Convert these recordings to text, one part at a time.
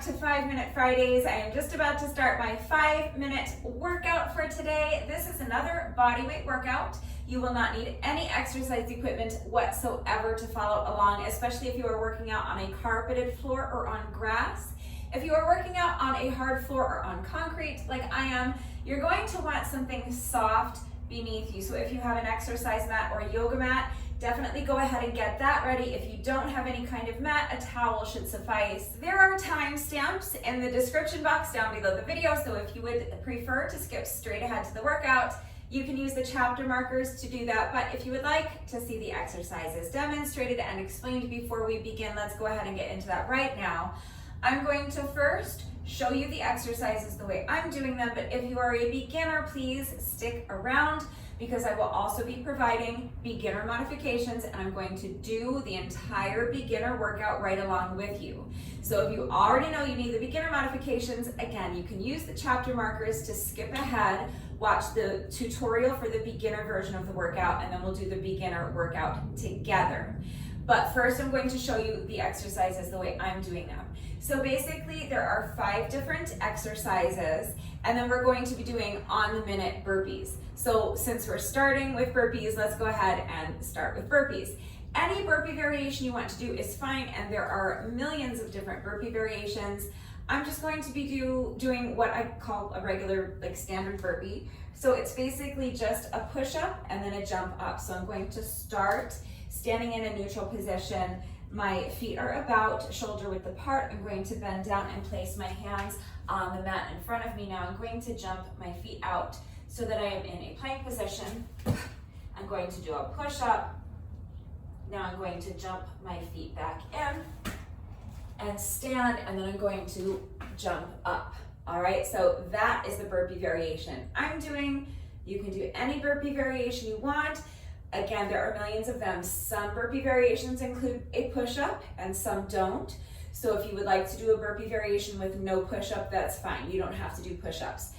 to 5-Minute Fridays. I am just about to start my 5-minute workout for today. This is another bodyweight workout. You will not need any exercise equipment whatsoever to follow along, especially if you are working out on a carpeted floor or on grass. If you are working out on a hard floor or on concrete like I am, you're going to want something soft beneath you. So if you have an exercise mat or a yoga mat, definitely go ahead and get that ready. If you don't have any kind of mat, a towel should suffice. There are timestamps in the description box down below the video, so if you would prefer to skip straight ahead to the workout, you can use the chapter markers to do that. But if you would like to see the exercises demonstrated and explained before we begin, let's go ahead and get into that right now. I'm going to first show you the exercises the way I'm doing them, but if you are a beginner, please stick around, because I will also be providing beginner modifications, and I'm going to do the entire beginner workout right along with you. So if you already know you need the beginner modifications, again, you can use the chapter markers to skip ahead, watch the tutorial for the beginner version of the workout, and then we'll do the beginner workout together. But first, I'm going to show you the exercises the way I'm doing them. So basically, there are 5 different exercises, and then we're going to be doing on-the-minute burpees. So since we're starting with burpees, let's go ahead and start with burpees. Any burpee variation you want to do is fine, and there are millions of different burpee variations. I'm just going to be doing what I call a regular, standard burpee. So it's basically just a push-up and then a jump up. So I'm going to start standing in a neutral position. My feet are about shoulder width apart. I'm going to bend down and place my hands on the mat in front of me. Now I'm going to jump my feet out so that I am in a plank position. I'm going to do a push-up. Now I'm going to jump my feet back in and stand, and then I'm going to jump up. All right, so that is the burpee variation I'm doing. You can do any burpee variation you want. Again, there are millions of them. Some burpee variations include a push-up and some don't. So if you would like to do a burpee variation with no push-up, that's fine. You don't have to do push-ups.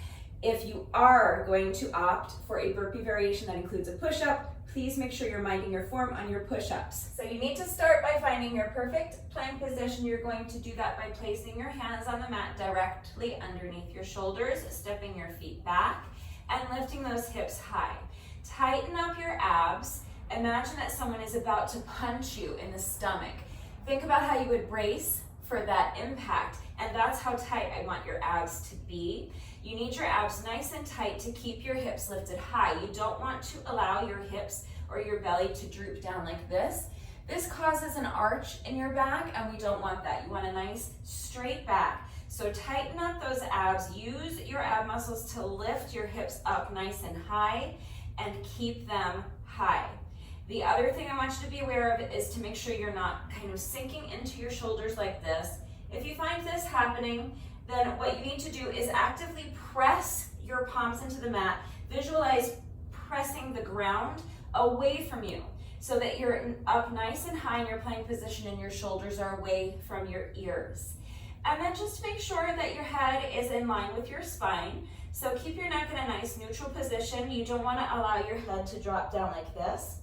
If you are going to opt for a burpee variation that includes a push-up, please make sure you're minding your form on your push-ups. So you need to start by finding your perfect plank position. You're going to do that by placing your hands on the mat directly underneath your shoulders, stepping your feet back, and lifting those hips high. Tighten up your abs. Imagine that someone is about to punch you in the stomach. Think about how you would brace for that impact, and that's how tight I want your abs to be. You need your abs nice and tight to keep your hips lifted high. You don't want to allow your hips or your belly to droop down like this. This causes an arch in your back, and we don't want that. You want a nice straight back. So tighten up those abs. Use your ab muscles to lift your hips up nice and high and keep them high. The other thing I want you to be aware of is to make sure you're not kind of sinking into your shoulders like this. If you find this happening, then what you need to do is actively press your palms into the mat. Visualize pressing the ground away from you so that you're up nice and high in your plank position and your shoulders are away from your ears. And then just make sure that your head is in line with your spine. So keep your neck in a nice neutral position. You don't want to allow your head to drop down like this.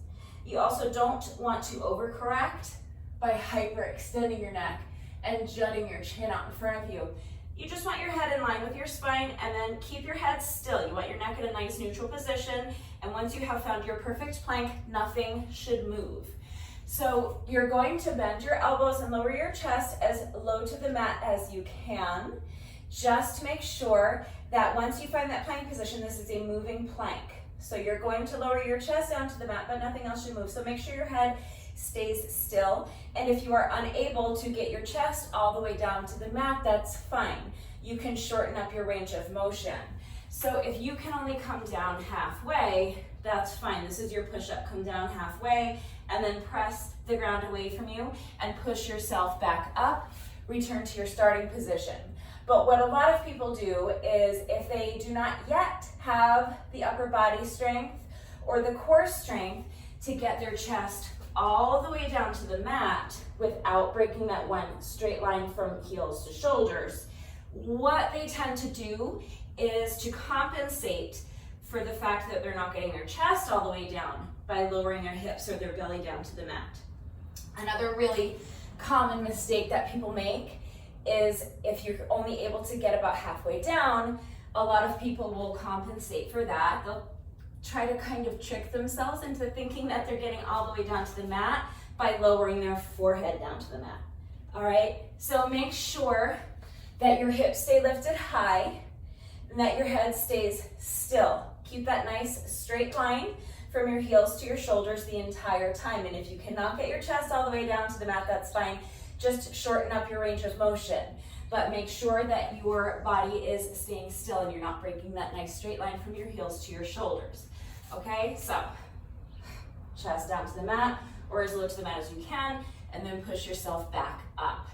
You also don't want to overcorrect by hyperextending your neck and jutting your chin out in front of you. You just want your head in line with your spine, and then keep your head still. You want your neck in a nice neutral position, and once you have found your perfect plank, nothing should move. So you're going to bend your elbows and lower your chest as low to the mat as you can. Just make sure that once you find that plank position, this is a moving plank. So you're going to lower your chest down to the mat, but nothing else should move. So make sure your head stays still. And if you are unable to get your chest all the way down to the mat, that's fine. You can shorten up your range of motion. So if you can only come down halfway, that's fine. This is your push-up. Come down halfway and then press the ground away from you and push yourself back up. Return to your starting position. But what a lot of people do is, if they do not yet have the upper body strength or the core strength to get their chest all the way down to the mat without breaking that one straight line from heels to shoulders, what they tend to do is to compensate for the fact that they're not getting their chest all the way down by lowering their hips or their belly down to the mat. Another really common mistake that people make is if you're only able to get about halfway down, a lot of people will compensate for that. They'll try to kind of trick themselves into thinking that they're getting all the way down to the mat by lowering their forehead down to the mat. All right, so make sure that your hips stay lifted high and that your head stays still. Keep that nice straight line from your heels to your shoulders the entire time. And if you cannot get your chest all the way down to the mat, that's fine. Just shorten up your range of motion. But make sure that your body is staying still and you're not breaking that nice straight line from your heels to your shoulders. Okay, so chest down to the mat or as low to the mat as you can, and then push yourself back up.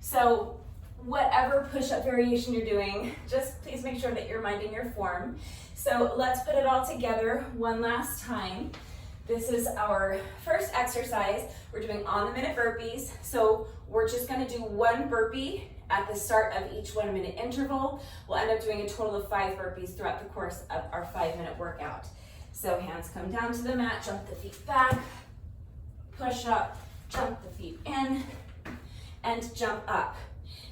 So whatever push-up variation you're doing, just please make sure that you're minding your form. So let's put it all together one last time. This is our first exercise. We're doing on-the-minute burpees. So we're just gonna do one burpee at the start of each 1 minute interval. We'll end up doing a total of 5 burpees throughout the course of our 5-minute workout. So hands come down to the mat, jump the feet back, push up, jump the feet in, and jump up.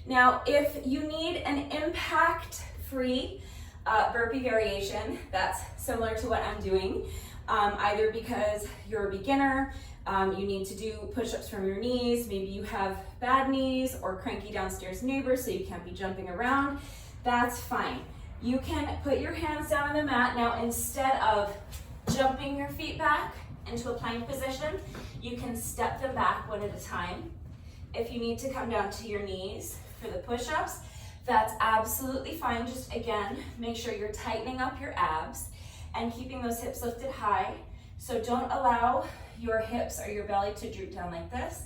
Now, if you need an impact-free burpee variation, that's similar to what I'm doing, either because you're a beginner, you need to do push-ups from your knees, maybe you have bad knees or cranky downstairs neighbors so you can't be jumping around, that's fine. You can put your hands down on the mat. Now, instead of jumping your feet back into a plank position, you can step them back one at a time. If you need to come down to your knees for the push-ups, that's absolutely fine. Just again, make sure you're tightening up your abs and keeping those hips lifted high. So don't allow your hips or your belly to droop down like this.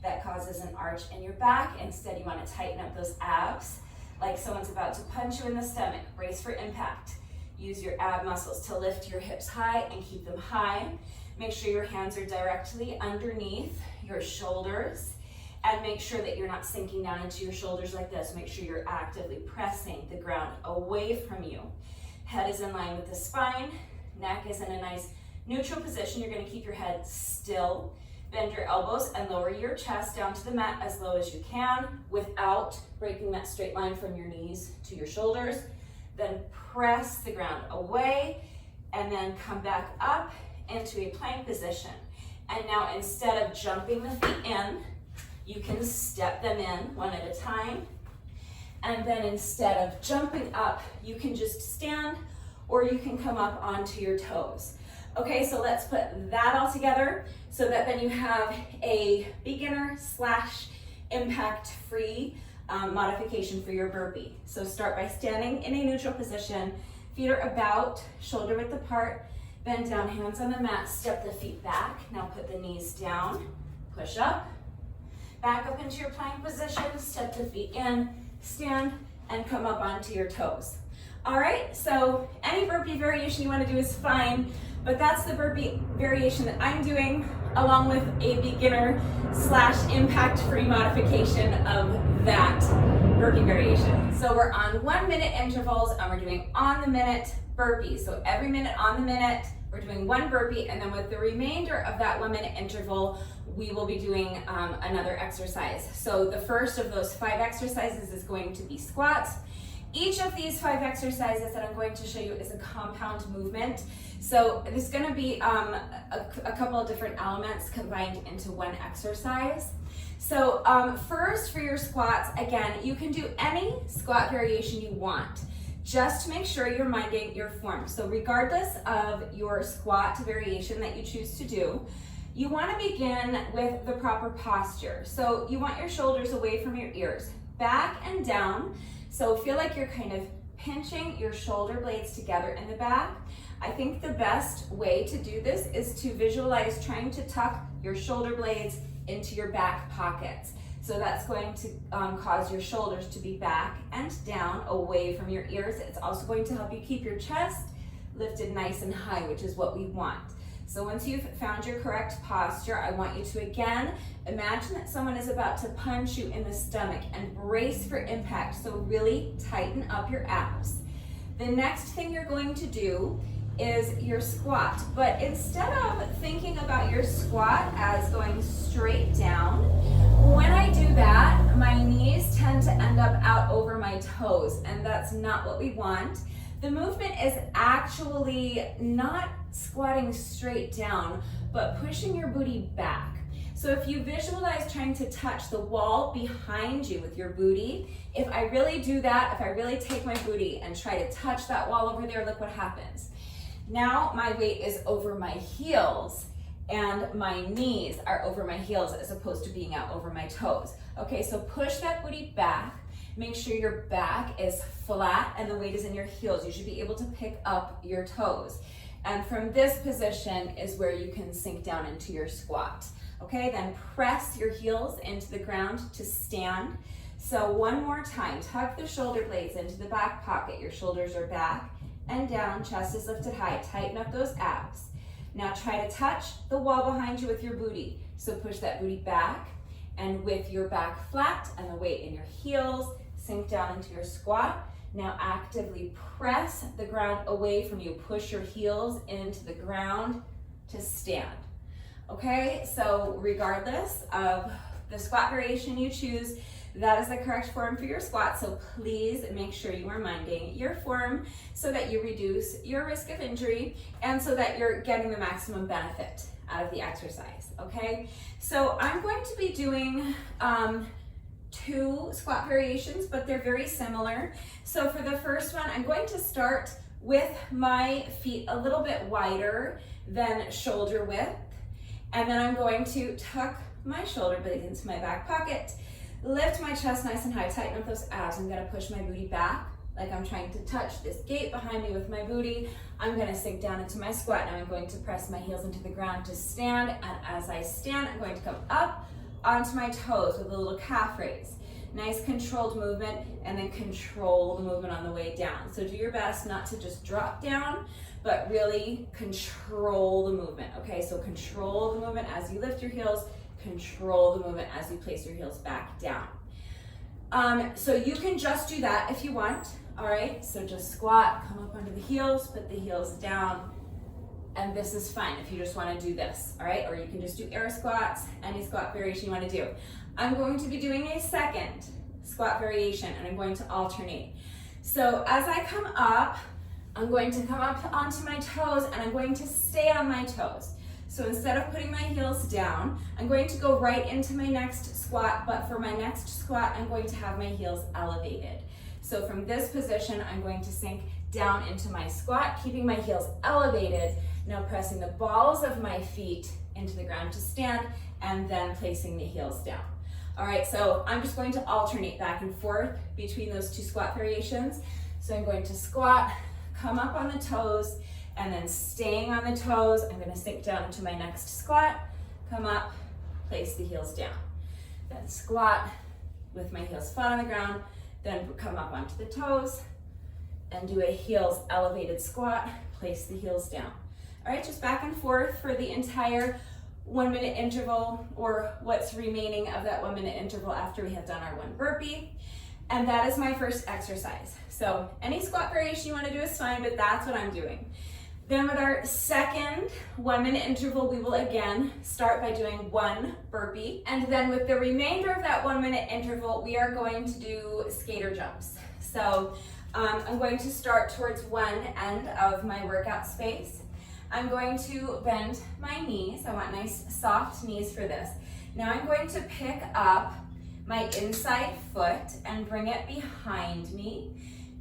That causes an arch in your back. Instead, you want to tighten up those abs like someone's about to punch you in the stomach. Brace for impact. Use your ab muscles to lift your hips high and keep them high. Make sure your hands are directly underneath your shoulders. And make sure that you're not sinking down into your shoulders like this. Make sure you're actively pressing the ground away from you. Head is in line with the spine. Neck is in a nice neutral position. You're going to keep your head still. Bend your elbows and lower your chest down to the mat as low as you can without breaking that straight line from your knees to your shoulders. Then press the ground away and then come back up into a plank position. And now instead of jumping the feet in, you can step them in one at a time. And then instead of jumping up, you can just stand or you can come up onto your toes. Okay, so let's put that all together so that then you have a beginner / impact-free modification for your burpee. So start by standing in a neutral position, feet are about shoulder width apart, bend down, hands on the mat, step the feet back. Now put the knees down, push up, back up into your plank position, step the feet in, stand, and come up onto your toes. All right, so any burpee variation you want to do is fine, but that's the burpee variation that I'm doing along with a beginner / impact-free modification of that burpee variation. So we're on 1 minute intervals and we're doing on the minute burpees. So every minute on the minute, we're doing 1 burpee, and then with the remainder of that 1 minute interval, we will be doing another exercise. So the first of those 5 exercises is going to be squats. Each of these 5 exercises that I'm going to show you is a compound movement. So there's going to be a couple of different elements combined into one exercise. So first for your squats, again, you can do any squat variation you want. Just make sure you're minding your form. So regardless of your squat variation that you choose to do, you want to begin with the proper posture. So you want your shoulders away from your ears, back and down. So feel like you're kind of pinching your shoulder blades together in the back. I think the best way to do this is to visualize trying to tuck your shoulder blades into your back pockets. So that's going to cause your shoulders to be back and down away from your ears. It's also going to help you keep your chest lifted nice and high, which is what we want. So once you've found your correct posture, I want you to again imagine that someone is about to punch you in the stomach and brace for impact. So really tighten up your abs. The next thing you're going to do is your squat, but instead of thinking about your squat as going straight down, when I do that, my knees tend to end up out over my toes, and that's not what we want. The movement is actually not squatting straight down, but pushing your booty back. So if you visualize trying to touch the wall behind you with your booty, if I really do that, if I really take my booty and try to touch that wall over there, look what happens. Now my weight is over my heels and my knees are over my heels as opposed to being out over my toes. Okay, so push that booty back. Make sure your back is flat and the weight is in your heels. You should be able to pick up your toes. And from this position is where you can sink down into your squat. Okay, then press your heels into the ground to stand. So one more time, tuck the shoulder blades into the back pocket. Your shoulders are back and down, chest is lifted high. Tighten up those abs. Now try to touch the wall behind you with your booty. So push that booty back, and with your back flat and the weight in your heels, sink down into your squat. Now actively press the ground away from you. Push your heels into the ground to stand. Okay, so regardless of the squat variation you choose, that is the correct form for your squat. So please make sure you are minding your form so that you reduce your risk of injury and so that you're getting the maximum benefit out of the exercise. Okay, so I'm going to be doing 2 squat variations, but they're very similar. So for the first one, I'm going to start with my feet a little bit wider than shoulder width. And then I'm going to tuck my shoulder blades into my back pocket, lift my chest nice and high, tighten up those abs. I'm gonna push my booty back like I'm trying to touch this gate behind me with my booty. I'm gonna sink down into my squat. Now I'm going to press my heels into the ground to stand. And as I stand, I'm going to come up onto my toes with a little calf raise. Nice controlled movement, and then control the movement on the way down. So do your best not to just drop down, but really control the movement, okay? So control the movement as you lift your heels, control the movement as you place your heels back down. So you can just do that if you want, all right? So just squat, come up under the heels, put the heels down, and this is fine if you just wanna do this, all right? Or you can just do air squats, any squat variation you wanna do. I'm going to be doing a second squat variation, and I'm going to alternate. So as I come up, I'm going to come up onto my toes, and I'm going to stay on my toes. So instead of putting my heels down, I'm going to go right into my next squat, but for my next squat, I'm going to have my heels elevated. So from this position, I'm going to sink down into my squat, keeping my heels elevated, now pressing the balls of my feet into the ground to stand, and then placing the heels down. All right, so I'm just going to alternate back and forth between those 2 squat variations. So I'm going to squat, come up on the toes, and then staying on the toes, I'm gonna sink down into my next squat, come up, place the heels down. Then squat with my heels flat on the ground, then come up onto the toes, and do a heels elevated squat, place the heels down. All right, just back and forth for the entire 1 minute interval, or what's remaining of that 1 minute interval after we have done our 1 burpee. And that is my first exercise. So any squat variation you want to do is fine, but that's what I'm doing. Then with our second 1 minute interval, we will again start by doing 1 burpee. And then with the remainder of that 1 minute interval, we are going to do skater jumps. So I'm going to start towards one end of my workout space. I'm going to bend my knees. I want nice soft knees for this. Now I'm going to pick up my inside foot and bring it behind me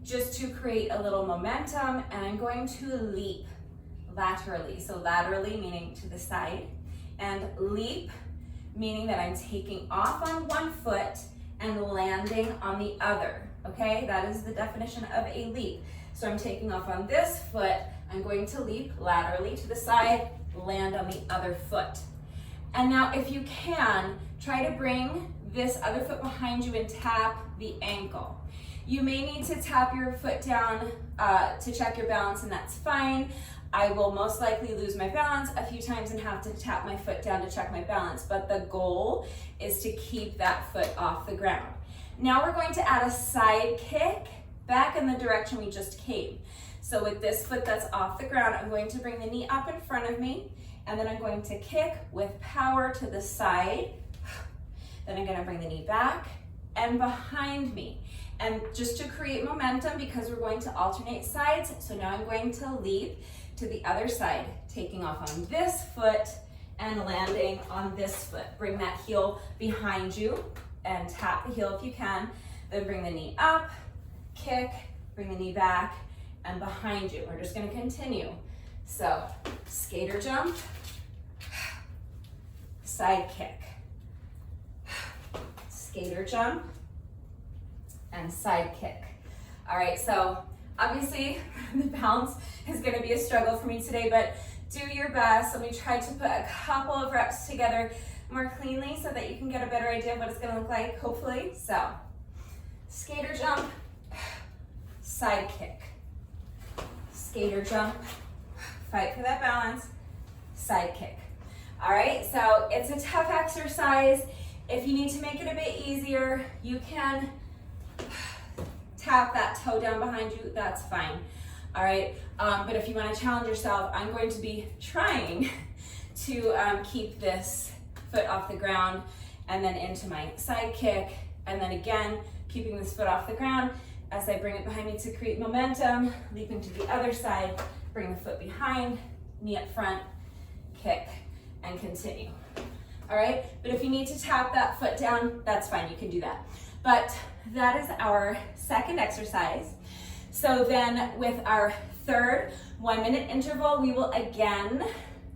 just to create a little momentum, and I'm going to leap laterally. So laterally meaning to the side, and leap meaning that I'm taking off on one foot and landing on the other, okay? That is the definition of a leap. So I'm taking off on this foot, I'm going to leap laterally to the side, land on the other foot. And now if you can, try to bring this other foot behind you and tap the ankle. You may need to tap your foot down to check your balance, and that's fine. I will most likely lose my balance a few times and have to tap my foot down to check my balance, but the goal is to keep that foot off the ground. Now we're going to add a side kick back in the direction we just came. So with this foot that's off the ground, I'm going to bring the knee up in front of me, and then I'm going to kick with power to the side. Then I'm going to bring the knee back and behind me. And just to create momentum, because we're going to alternate sides, so now I'm going to leap to the other side, taking off on this foot and landing on this foot. Bring that heel behind you and tap the heel if you can. Then bring the knee up, kick, bring the knee back and behind you. We're just gonna continue. So skater jump, side kick, skater jump, and side kick. All right, so obviously the balance is gonna be a struggle for me today, but do your best. Let me try to put a couple of reps together more cleanly so that you can get a better idea of what it's gonna look like, hopefully. So, skater jump, side kick, skater jump, fight for that balance, side kick. All right, so it's a tough exercise. If you need to make it a bit easier, you can tap that toe down behind you, that's fine. All right, but if you want to challenge yourself, I'm going to be trying to keep this foot off the ground and then into my side kick, and then again, keeping this foot off the ground as I bring it behind me to create momentum, leaping to the other side, bring the foot behind, knee up front, kick, and continue. All right, but if you need to tap that foot down, that's fine, you can do that. But that is our second exercise. So then with our third 1 minute interval, we will again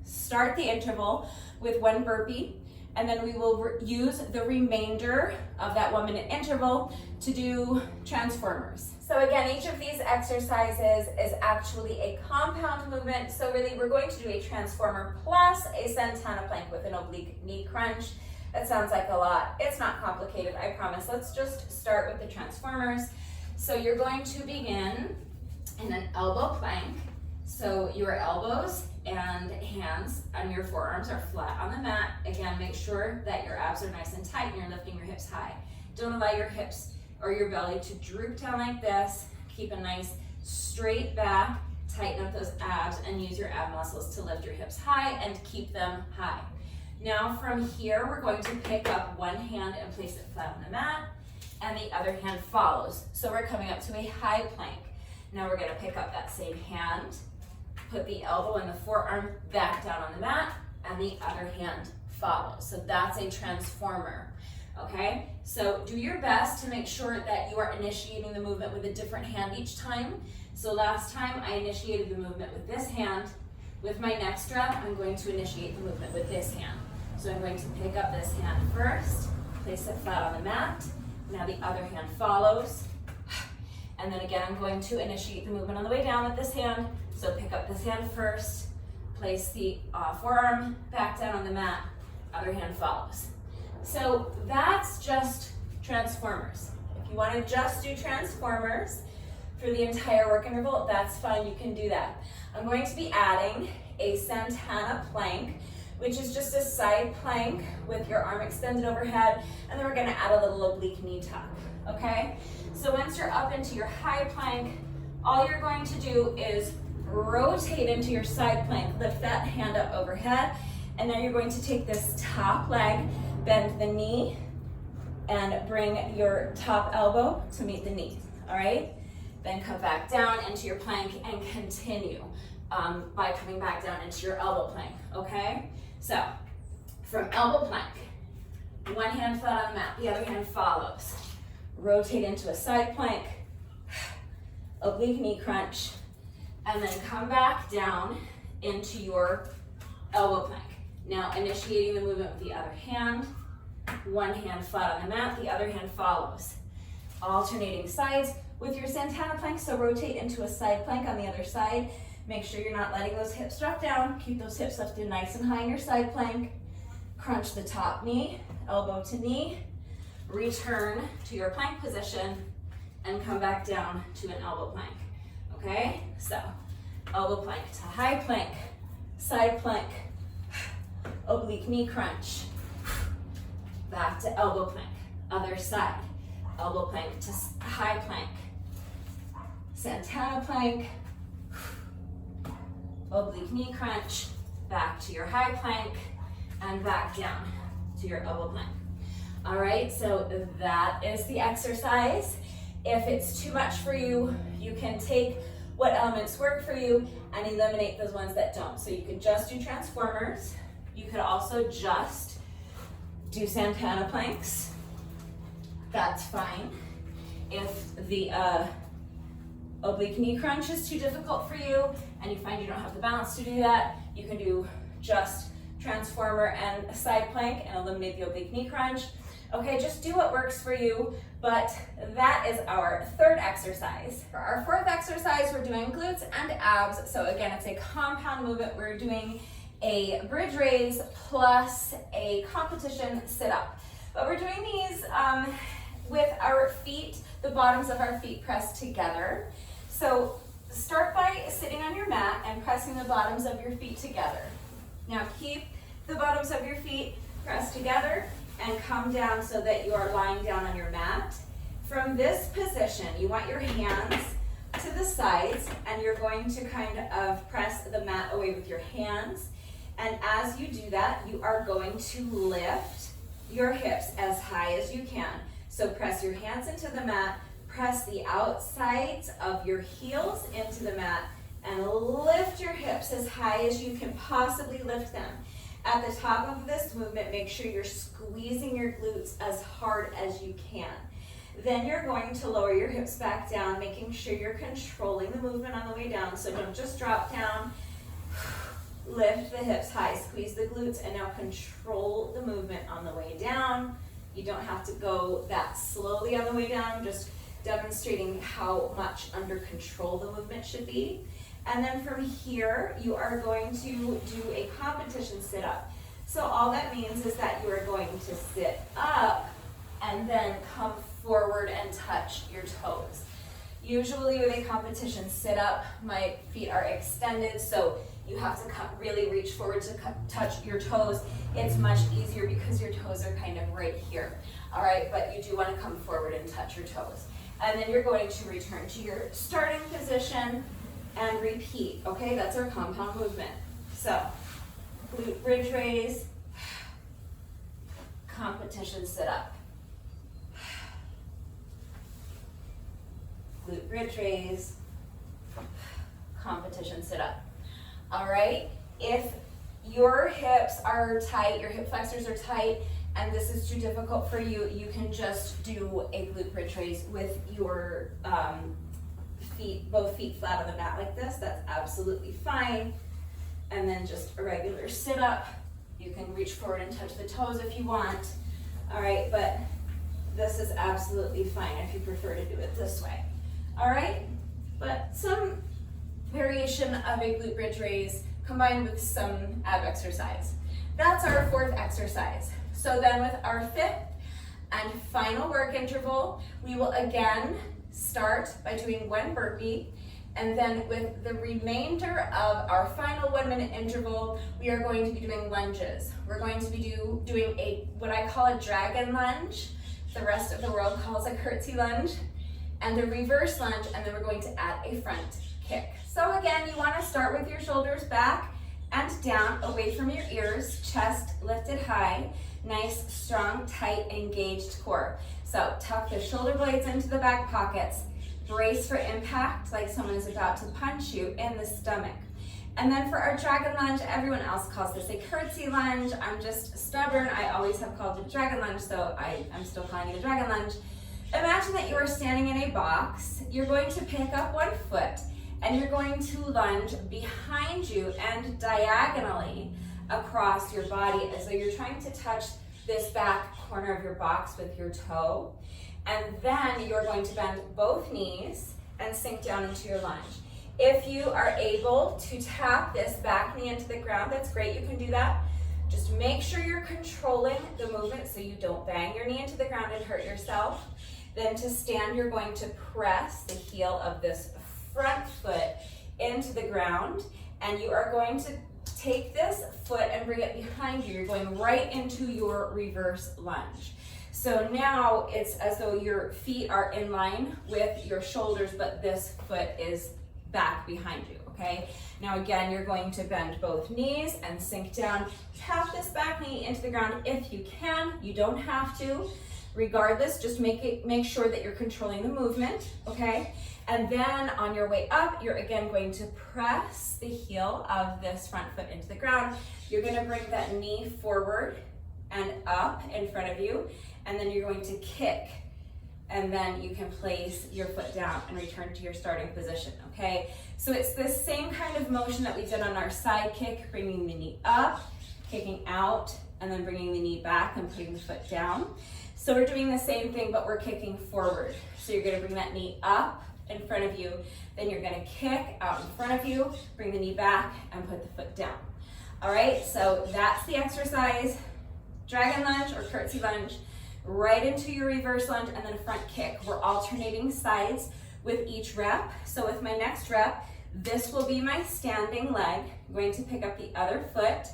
start the interval with 1 burpee, and then we will use the remainder of that 1 minute interval to do transformers. So again, each of these exercises is actually a compound movement. So really we're going to do a transformer plus a Santana plank with an oblique knee crunch. That sounds like a lot. It's not complicated, I promise. Let's just start with the transformers. So you're going to begin in an elbow plank. So your elbows and hands and your forearms are flat on the mat. Again, make sure that your abs are nice and tight and you're lifting your hips high. Don't allow your hips or your belly to droop down like this. Keep a nice straight back, tighten up those abs and use your ab muscles to lift your hips high and keep them high. Now from here, we're going to pick up one hand and place it flat on the mat, and the other hand follows. So we're coming up to a high plank. Now we're gonna pick up that same hand, put the elbow and the forearm back down on the mat, and the other hand follows. So that's a transformer, okay? So do your best to make sure that you are initiating the movement with a different hand each time. So last time I initiated the movement with this hand. With my next rep, I'm going to initiate the movement with this hand. So I'm going to pick up this hand first, place it flat on the mat. Now the other hand follows. And then again, I'm going to initiate the movement on the way down with this hand. So pick up this hand first, place the forearm back down on the mat, other hand follows. So that's just transformers. If you want to just do transformers for the entire work interval, that's fine, you can do that. I'm going to be adding a Santana plank, which is just a side plank with your arm extended overhead, and then we're gonna add a little oblique knee tuck, okay? So once you're up into your high plank, all you're going to do is rotate into your side plank, lift that hand up overhead, and then you're going to take this top leg, bend the knee, and bring your top elbow to meet the knee, all right? Then come back down into your plank and continue by coming back down into your elbow plank, okay? So, from elbow plank, one hand flat on the mat, the other hand follows. Rotate into a side plank, oblique knee crunch, and then come back down into your elbow plank. Now, initiating the movement with the other hand, one hand flat on the mat, the other hand follows. Alternating sides with your Santana plank, so rotate into a side plank on the other side. Make sure you're not letting those hips drop down. Keep those hips lifted nice and high in your side plank. Crunch the top knee, elbow to knee. Return to your plank position and come back down to an elbow plank, okay? So, elbow plank to high plank, side plank, oblique knee crunch, back to elbow plank, other side, elbow plank to high plank, Santana plank, oblique knee crunch, back to your high plank, and back down to your elbow plank. All right, so that is the exercise. If it's too much for you, you can take what elements work for you and eliminate those ones that don't. So you could just do transformers. You could also just do Santana planks. That's fine. If the oblique knee crunch is too difficult for you and you find you don't have the balance to do that, you can do just transformer and a side plank and eliminate the oblique knee crunch. Okay, just do what works for you, but that is our third exercise. For our fourth exercise, we're doing glutes and abs. So again, it's a compound movement. We're doing a bridge raise plus a competition sit-up. But we're doing these with our feet, the bottoms of our feet pressed together. So start by sitting on your mat and pressing the bottoms of your feet together. Now keep the bottoms of your feet pressed together and come down so that you are lying down on your mat. From this position, you want your hands to the sides and you're going to kind of press the mat away with your hands. And as you do that, you are going to lift your hips as high as you can. So press your hands into the mat, press the outsides of your heels into the mat, and lift your hips as high as you can possibly lift them. At the top of this movement, make sure you're squeezing your glutes as hard as you can. Then you're going to lower your hips back down, making sure you're controlling the movement on the way down. So don't just drop down. Lift the hips high, squeeze the glutes, and now control the movement on the way down. You don't have to go that slowly on the way down, just demonstrating how much under control the movement should be. And then from here, you are going to do a competition sit-up. So all that means is that you are going to sit up and then come forward and touch your toes. Usually with a competition sit-up, my feet are extended, so you have to really reach forward to touch your toes. It's much easier because your toes are kind of right here. All right, but you do want to come forward and touch your toes. And then you're going to return to your starting position and repeat, okay? That's our compound movement. So, glute bridge raise, competition sit up. Glute bridge raise, competition sit up. All right, if your hips are tight, your hip flexors are tight, and this is too difficult for you, you can just do a glute bridge raise with your both feet flat on the mat like this. That's absolutely fine. And then just a regular sit up. You can reach forward and touch the toes if you want. All right, but this is absolutely fine if you prefer to do it this way. All right, but some variation of a glute bridge raise combined with some ab exercise. That's our fourth exercise. So then with our fifth and final work interval, we will again start by doing one burpee, and then with the remainder of our final 1 minute interval, we are going to be doing lunges. We're going to be doing what I call a dragon lunge. The rest of the world calls a curtsy lunge, and a reverse lunge, and then we're going to add a front kick. So again, you want to start with your shoulders back and down, away from your ears, chest lifted high, nice, strong, tight, engaged core. So tuck the shoulder blades into the back pockets, brace for impact like someone is about to punch you in the stomach. And then for our dragon lunge, everyone else calls this a curtsy lunge. I'm just stubborn. I always have called it a dragon lunge, so I'm still calling it a dragon lunge. Imagine that you are standing in a box. You're going to pick up one foot and you're going to lunge behind you and diagonally across your body as though you're trying to touch this back corner of your box with your toe. And then you're going to bend both knees and sink down into your lunge. If you are able to tap this back knee into the ground, that's great, you can do that. Just make sure you're controlling the movement so you don't bang your knee into the ground and hurt yourself. Then to stand, you're going to press the heel of this front foot into the ground, and you are going to take this foot and bring it behind you. You're going right into your reverse lunge. So now it's as though your feet are in line with your shoulders, but this foot is back behind you, okay? Now again, you're going to bend both knees and sink down. Tap this back knee into the ground if you can. You don't have to. Regardless, just make sure that you're controlling the movement, okay? And then on your way up, you're again going to press the heel of this front foot into the ground. You're gonna bring that knee forward and up in front of you, and then you're going to kick, and then you can place your foot down and return to your starting position, okay? So it's the same kind of motion that we did on our side kick, bringing the knee up, kicking out, and then bringing the knee back and putting the foot down. So we're doing the same thing, but we're kicking forward. So you're gonna bring that knee up in front of you, then you're gonna kick out in front of you, bring the knee back, and put the foot down. All right, so that's the exercise. Dragon lunge or curtsy lunge, right into your reverse lunge, and then a front kick. We're alternating sides with each rep. So with my next rep, this will be my standing leg. I'm going to pick up the other foot.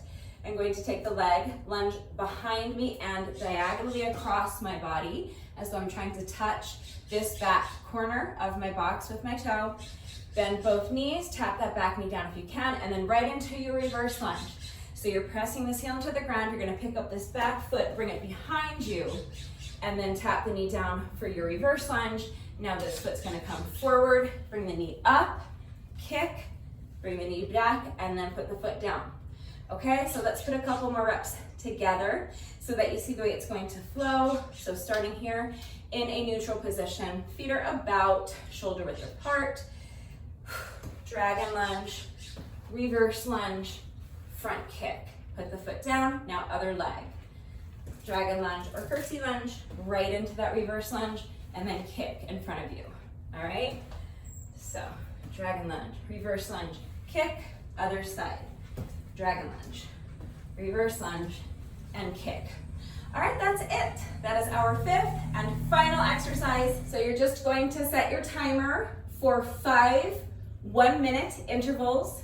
I'm going to take the leg, lunge behind me and diagonally across my body as though I'm trying to touch this back corner of my box with my toe. Bend both knees, tap that back knee down if you can, and then right into your reverse lunge. So you're pressing this heel into the ground, you're gonna pick up this back foot, bring it behind you, and then tap the knee down for your reverse lunge. Now this foot's gonna come forward, bring the knee up, kick, bring the knee back, and then put the foot down. Okay, so let's put a couple more reps together so that you see the way it's going to flow. So starting here in a neutral position, feet are about shoulder width apart, dragon lunge, reverse lunge, front kick. Put the foot down, now other leg. Dragon lunge or curtsy lunge, right into that reverse lunge, and then kick in front of you, all right? So dragon lunge, reverse lunge, kick, other side. Dragon lunge, reverse lunge, and kick. All right, that's it. That is our fifth and final exercise. So you're just going to set your timer for 5 1-minute intervals.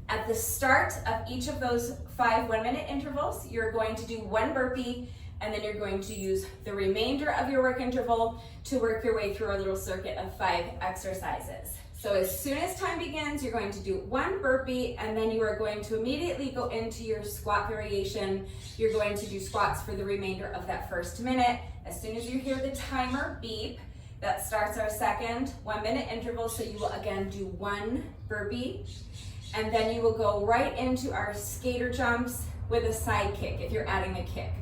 At the start of each of those 5 1-minute intervals, you're going to do 1 burpee, and then you're going to use the remainder of your work interval to work your way through a little circuit of 5 exercises. So as soon as time begins, you're going to do 1 burpee, and then you are going to immediately go into your squat variation. You're going to do squats for the remainder of that first minute. As soon as you hear the timer beep, that starts our second 1-minute interval. So you will again do 1 burpee, and then you will go right into our skater jumps with a side kick if you're adding a kick.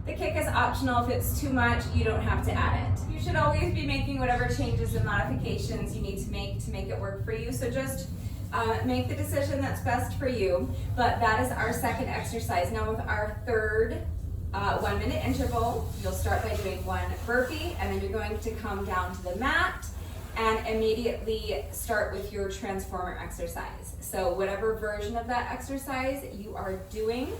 The kick is optional. If it's too much, you don't have to add it. You should always be making whatever changes and modifications you need to make it work for you. So just make the decision that's best for you. But that is our second exercise. Now with our third 1-minute interval, you'll start by doing 1 burpee, and then you're going to come down to the mat and immediately start with your transformer exercise. So whatever version of that exercise you are doing,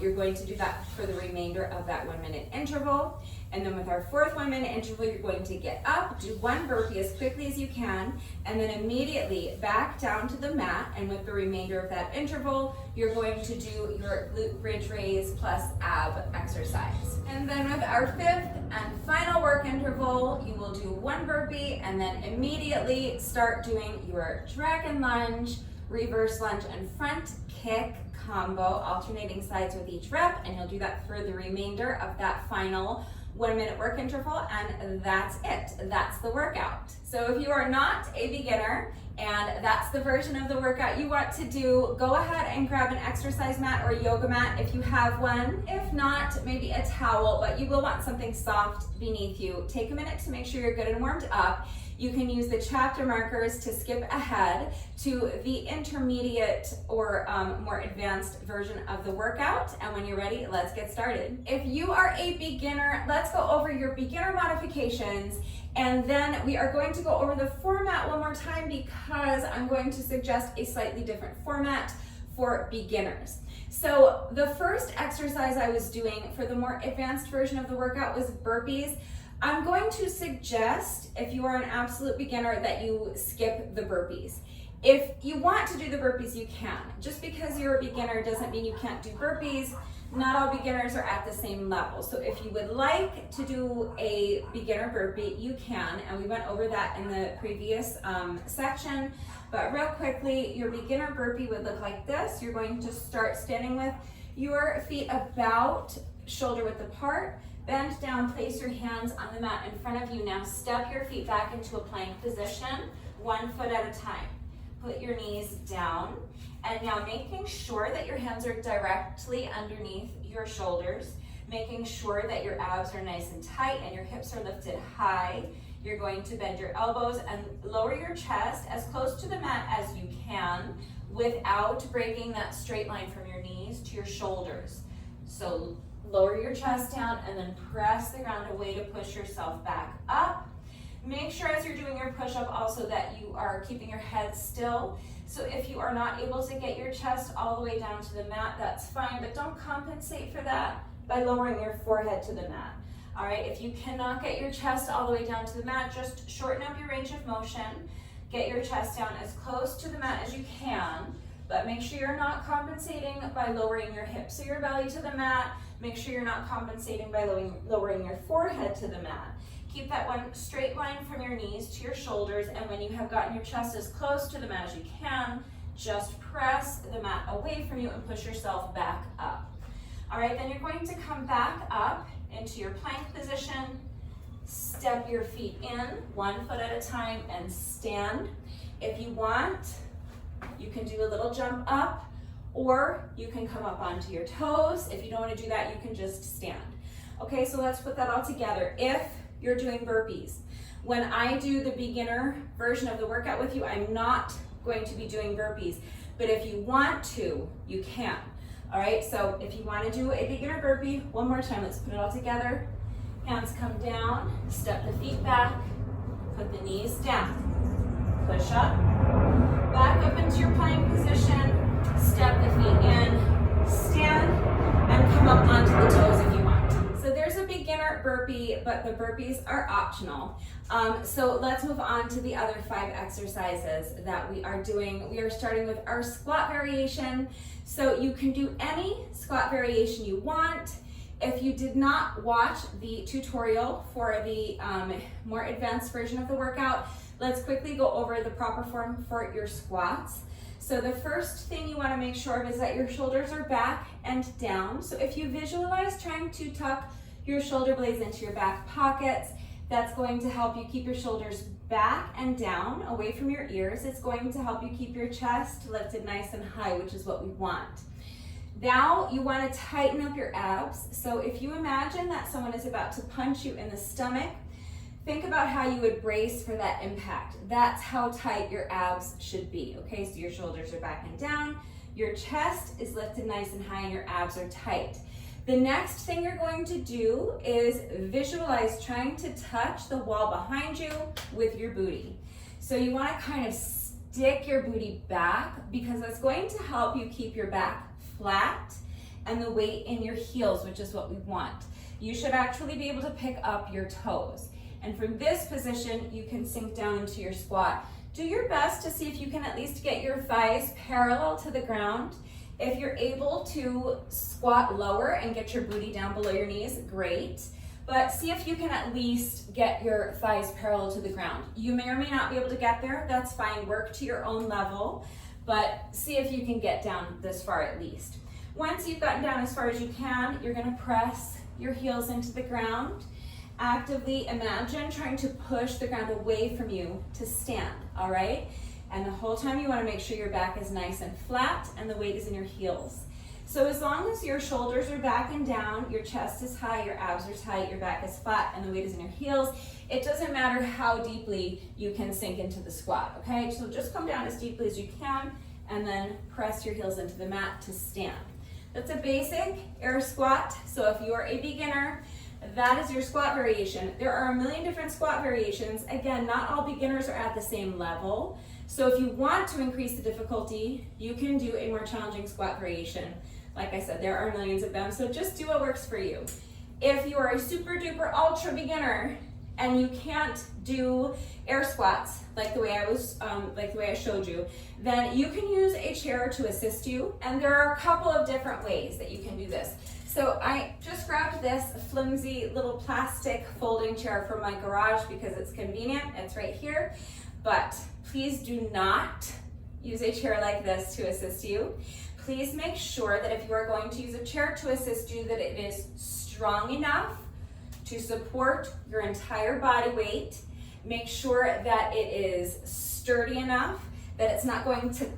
you're going to do that for the remainder of that 1-minute interval. And then with our fourth 1-minute interval, you're going to get up, do 1 burpee as quickly as you can, and then immediately back down to the mat. And with the remainder of that interval, you're going to do your glute bridge raise plus ab exercise. And then with our fifth and final work interval, you will do 1 burpee and then immediately start doing your dragon lunge, reverse lunge, and front kick combo, alternating sides with each rep, and you'll do that for the remainder of that final 1-minute work interval, and that's it. That's the workout. So if you are not a beginner and that's the version of the workout you want to do, go ahead and grab an exercise mat or yoga mat if you have one. If not, maybe a towel, but you will want something soft beneath you. Take a minute to make sure you're good and warmed up. You can use the chapter markers to skip ahead to the intermediate or more advanced version of the workout. And when you're ready, let's get started. If you are a beginner, let's go over your beginner modifications. And then we are going to go over the format one more time because I'm going to suggest a slightly different format for beginners. So the first exercise I was doing for the more advanced version of the workout was burpees. I'm going to suggest, if you are an absolute beginner, that you skip the burpees. If you want to do the burpees, you can. Just because you're a beginner doesn't mean you can't do burpees. Not all beginners are at the same level. So if you would like to do a beginner burpee, you can, and we went over that in the previous section. But real quickly, your beginner burpee would look like this. You're going to start standing with your feet about shoulder width apart. Bend down, place your hands on the mat in front of you. Now step your feet back into a plank position, 1 foot at a time. Put your knees down, and now making sure that your hands are directly underneath your shoulders, making sure that your abs are nice and tight and your hips are lifted high. You're going to bend your elbows and lower your chest as close to the mat as you can without breaking that straight line from your knees to your shoulders. So lower your chest down and then press the ground away to push yourself back up. Make sure as you're doing your push-up also that you are keeping your head still. So if you are not able to get your chest all the way down to the mat, that's fine, but don't compensate for that by lowering your forehead to the mat. All right, if you cannot get your chest all the way down to the mat, just shorten up your range of motion. Get your chest down as close to the mat as you can, but make sure you're not compensating by lowering your hips or your belly to the mat. Make sure you're not compensating by lowering your forehead to the mat. Keep that one straight line from your knees to your shoulders, and when you have gotten your chest as close to the mat as you can, just press the mat away from you and push yourself back up. All right, then you're going to come back up into your plank position. Step your feet in 1 foot at a time and stand. If you want, you can do a little jump up, or you can come up onto your toes. If you don't want to do that, you can just stand. Okay, so let's put that all together. If you're doing burpees, when I do the beginner version of the workout with you, I'm not going to be doing burpees, but if you want to, you can. All right, so if you want to do a beginner burpee, one more time, let's put it all together. Hands come down, step the feet back, put the knees down, push up, back up into your plank position, step the feet in, stand, and come up onto the toes if you want. So there's a beginner burpee, but the burpees are optional. So let's move on to the other 5 exercises that we are doing. We are starting with our squat variation. So you can do any squat variation you want. If you did not watch the tutorial for the more advanced version of the workout, let's quickly go over the proper form for your squats. So the first thing you want to make sure of is that your shoulders are back and down. So if you visualize trying to tuck your shoulder blades into your back pockets, that's going to help you keep your shoulders back and down away from your ears. It's going to help you keep your chest lifted nice and high, which is what we want. Now you want to tighten up your abs. So if you imagine that someone is about to punch you in the stomach, think about how you would brace for that impact. That's how tight your abs should be. Okay, so your shoulders are back and down, your chest is lifted nice and high, and your abs are tight. The next thing you're going to do is visualize trying to touch the wall behind you with your booty. So you want to kind of stick your booty back because that's going to help you keep your back flat and the weight in your heels, which is what we want. You should actually be able to pick up your toes. And from this position, you can sink down into your squat. Do your best to see if you can at least get your thighs parallel to the ground. If you're able to squat lower and get your booty down below your knees, great. But see if you can at least get your thighs parallel to the ground. You may or may not be able to get there, that's fine, work to your own level, but see if you can get down this far at least. Once you've gotten down as far as you can, you're gonna press your heels into the ground. Actively imagine trying to push the ground away from you to stand, all right? And the whole time you want to make sure your back is nice and flat and the weight is in your heels. So as long as your shoulders are back and down, your chest is high, your abs are tight, your back is flat, and the weight is in your heels, it doesn't matter how deeply you can sink into the squat, okay? So just come down as deeply as you can and then press your heels into the mat to stand. That's a basic air squat. So if you are a beginner, that is your squat variation. There are a million different squat variations. Again, not all beginners are at the same level. So if you want to increase the difficulty, you can do a more challenging squat variation. Like I said, there are millions of them, so just do what works for you. If you are a super duper ultra beginner and you can't do air squats like the way I showed you, then you can use a chair to assist you, and there are a couple of different ways that you can do this. So I just grabbed this flimsy little plastic folding chair from my garage because it's convenient, it's right here, but please do not use a chair like this to assist you. Please make sure that if you are going to use a chair to assist you, that it is strong enough to support your entire body weight. Make sure that it is sturdy enough that it's not going to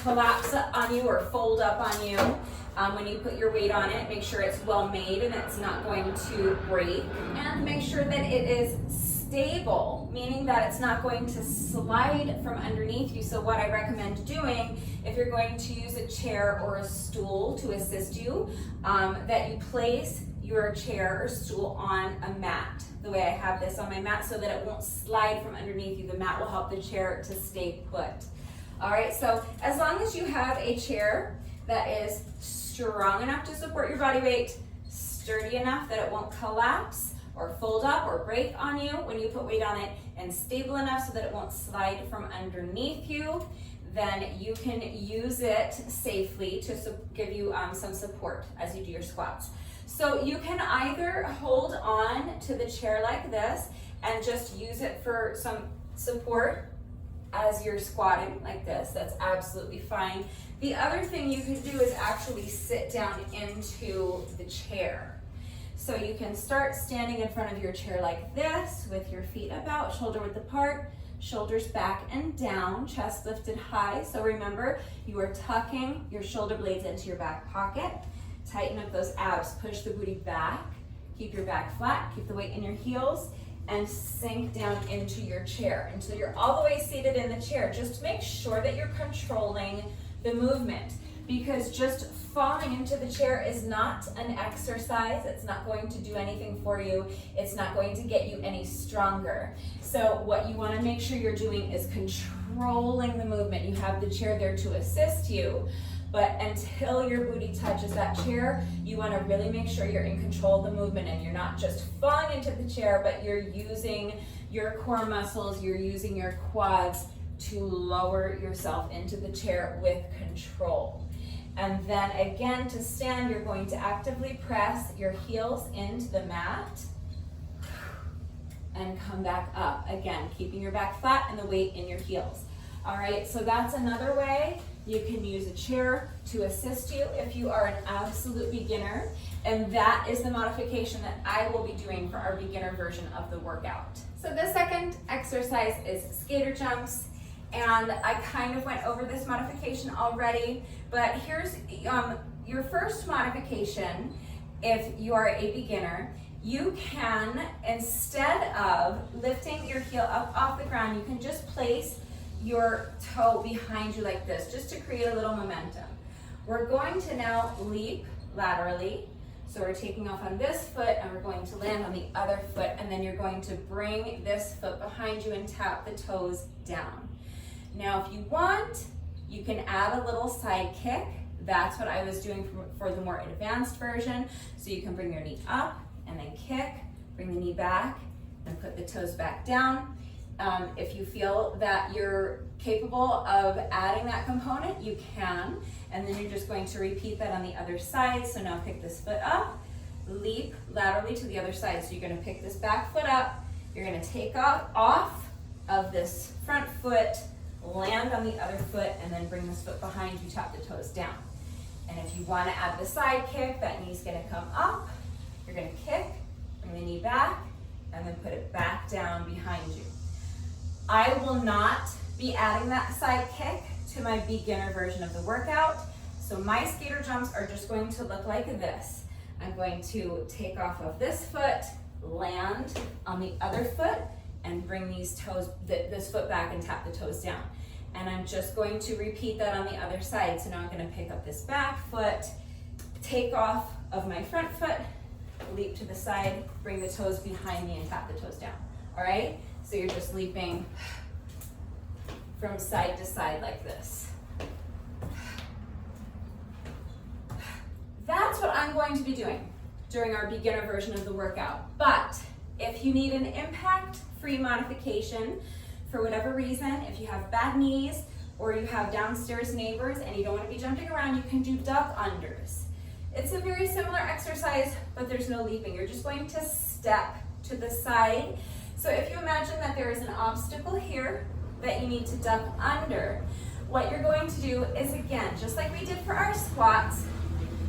collapse on you or fold up on you when you put your weight on it. Make sure it's well made and it's not going to break. And make sure that it is stable, meaning that it's not going to slide from underneath you. So what I recommend doing, if you're going to use a chair or a stool to assist you, that you place your chair or stool on a mat, the way I have this on my mat, so that it won't slide from underneath you. The mat will help the chair to stay put. All right, so as long as you have a chair that is strong enough to support your body weight, sturdy enough that it won't collapse or fold up or break on you when you put weight on it, and stable enough so that it won't slide from underneath you, then you can use it safely to give you some support as you do your squats. So you can either hold on to the chair like this and just use it for some support as you're squatting like this. That's absolutely fine. The other thing you can do is actually sit down into the chair. So you can start standing in front of your chair like this with your feet about, shoulder width apart, shoulders back and down, chest lifted high. So remember, you are tucking your shoulder blades into your back pocket. Tighten up those abs, push the booty back, keep your back flat, keep the weight in your heels, and sink down into your chair until you're all the way seated in the chair. Just make sure that you're controlling the movement, because just falling into the chair is not an exercise. It's not going to do anything for you. It's not going to get you any stronger. So what you want to make sure you're doing is controlling the movement. You have the chair there to assist you, but until your booty touches that chair, you want to really make sure you're in control of the movement and you're not just falling into the chair, but you're using your core muscles, you're using your quads to lower yourself into the chair with control. And then again, to stand, you're going to actively press your heels into the mat and come back up. Again, keeping your back flat and the weight in your heels. All right, so that's another way. You can use a chair to assist you if you are an absolute beginner, and that is the modification that I will be doing for our beginner version of the workout. So the second exercise is skater jumps, and I kind of went over this modification already, but here's your first modification. If you are a beginner, you can, instead of lifting your heel up off the ground, you can just place your toe behind you like this, just to create a little momentum. We're going to now leap laterally. So we're taking off on this foot and we're going to land on the other foot, and then you're going to bring this foot behind you and tap the toes down. Now if you want, you can add a little side kick. That's what I was doing for the more advanced version. So you can bring your knee up and then kick, bring the knee back and put the toes back down. If you feel that you're capable of adding that component, you can, and then you're just going to repeat that on the other side. So now pick this foot up, leap laterally to the other side. So you're going to pick this back foot up, you're going to take off of this front foot, land on the other foot, and then bring this foot behind you, tap the toes down. And if you want to add the side kick, that knee's going to come up, you're going to kick, bring the knee back, and then put it back down behind you. I will not be adding that side kick to my beginner version of the workout. So my skater jumps are just going to look like this. I'm going to take off of this foot, land on the other foot, and bring these toes, this foot back and tap the toes down. And I'm just going to repeat that on the other side. So now I'm going to pick up this back foot, take off of my front foot, leap to the side, bring the toes behind me and tap the toes down. All right? So you're just leaping from side to side like this. That's what I'm going to be doing during our beginner version of the workout. But if you need an impact-free modification for whatever reason, if you have bad knees or you have downstairs neighbors and you don't want to be jumping around, you can do duck unders. It's a very similar exercise, but there's no leaping. You're just going to step to the side. So if you imagine that there is an obstacle here that you need to duck under, what you're going to do is, again, just like we did for our squats,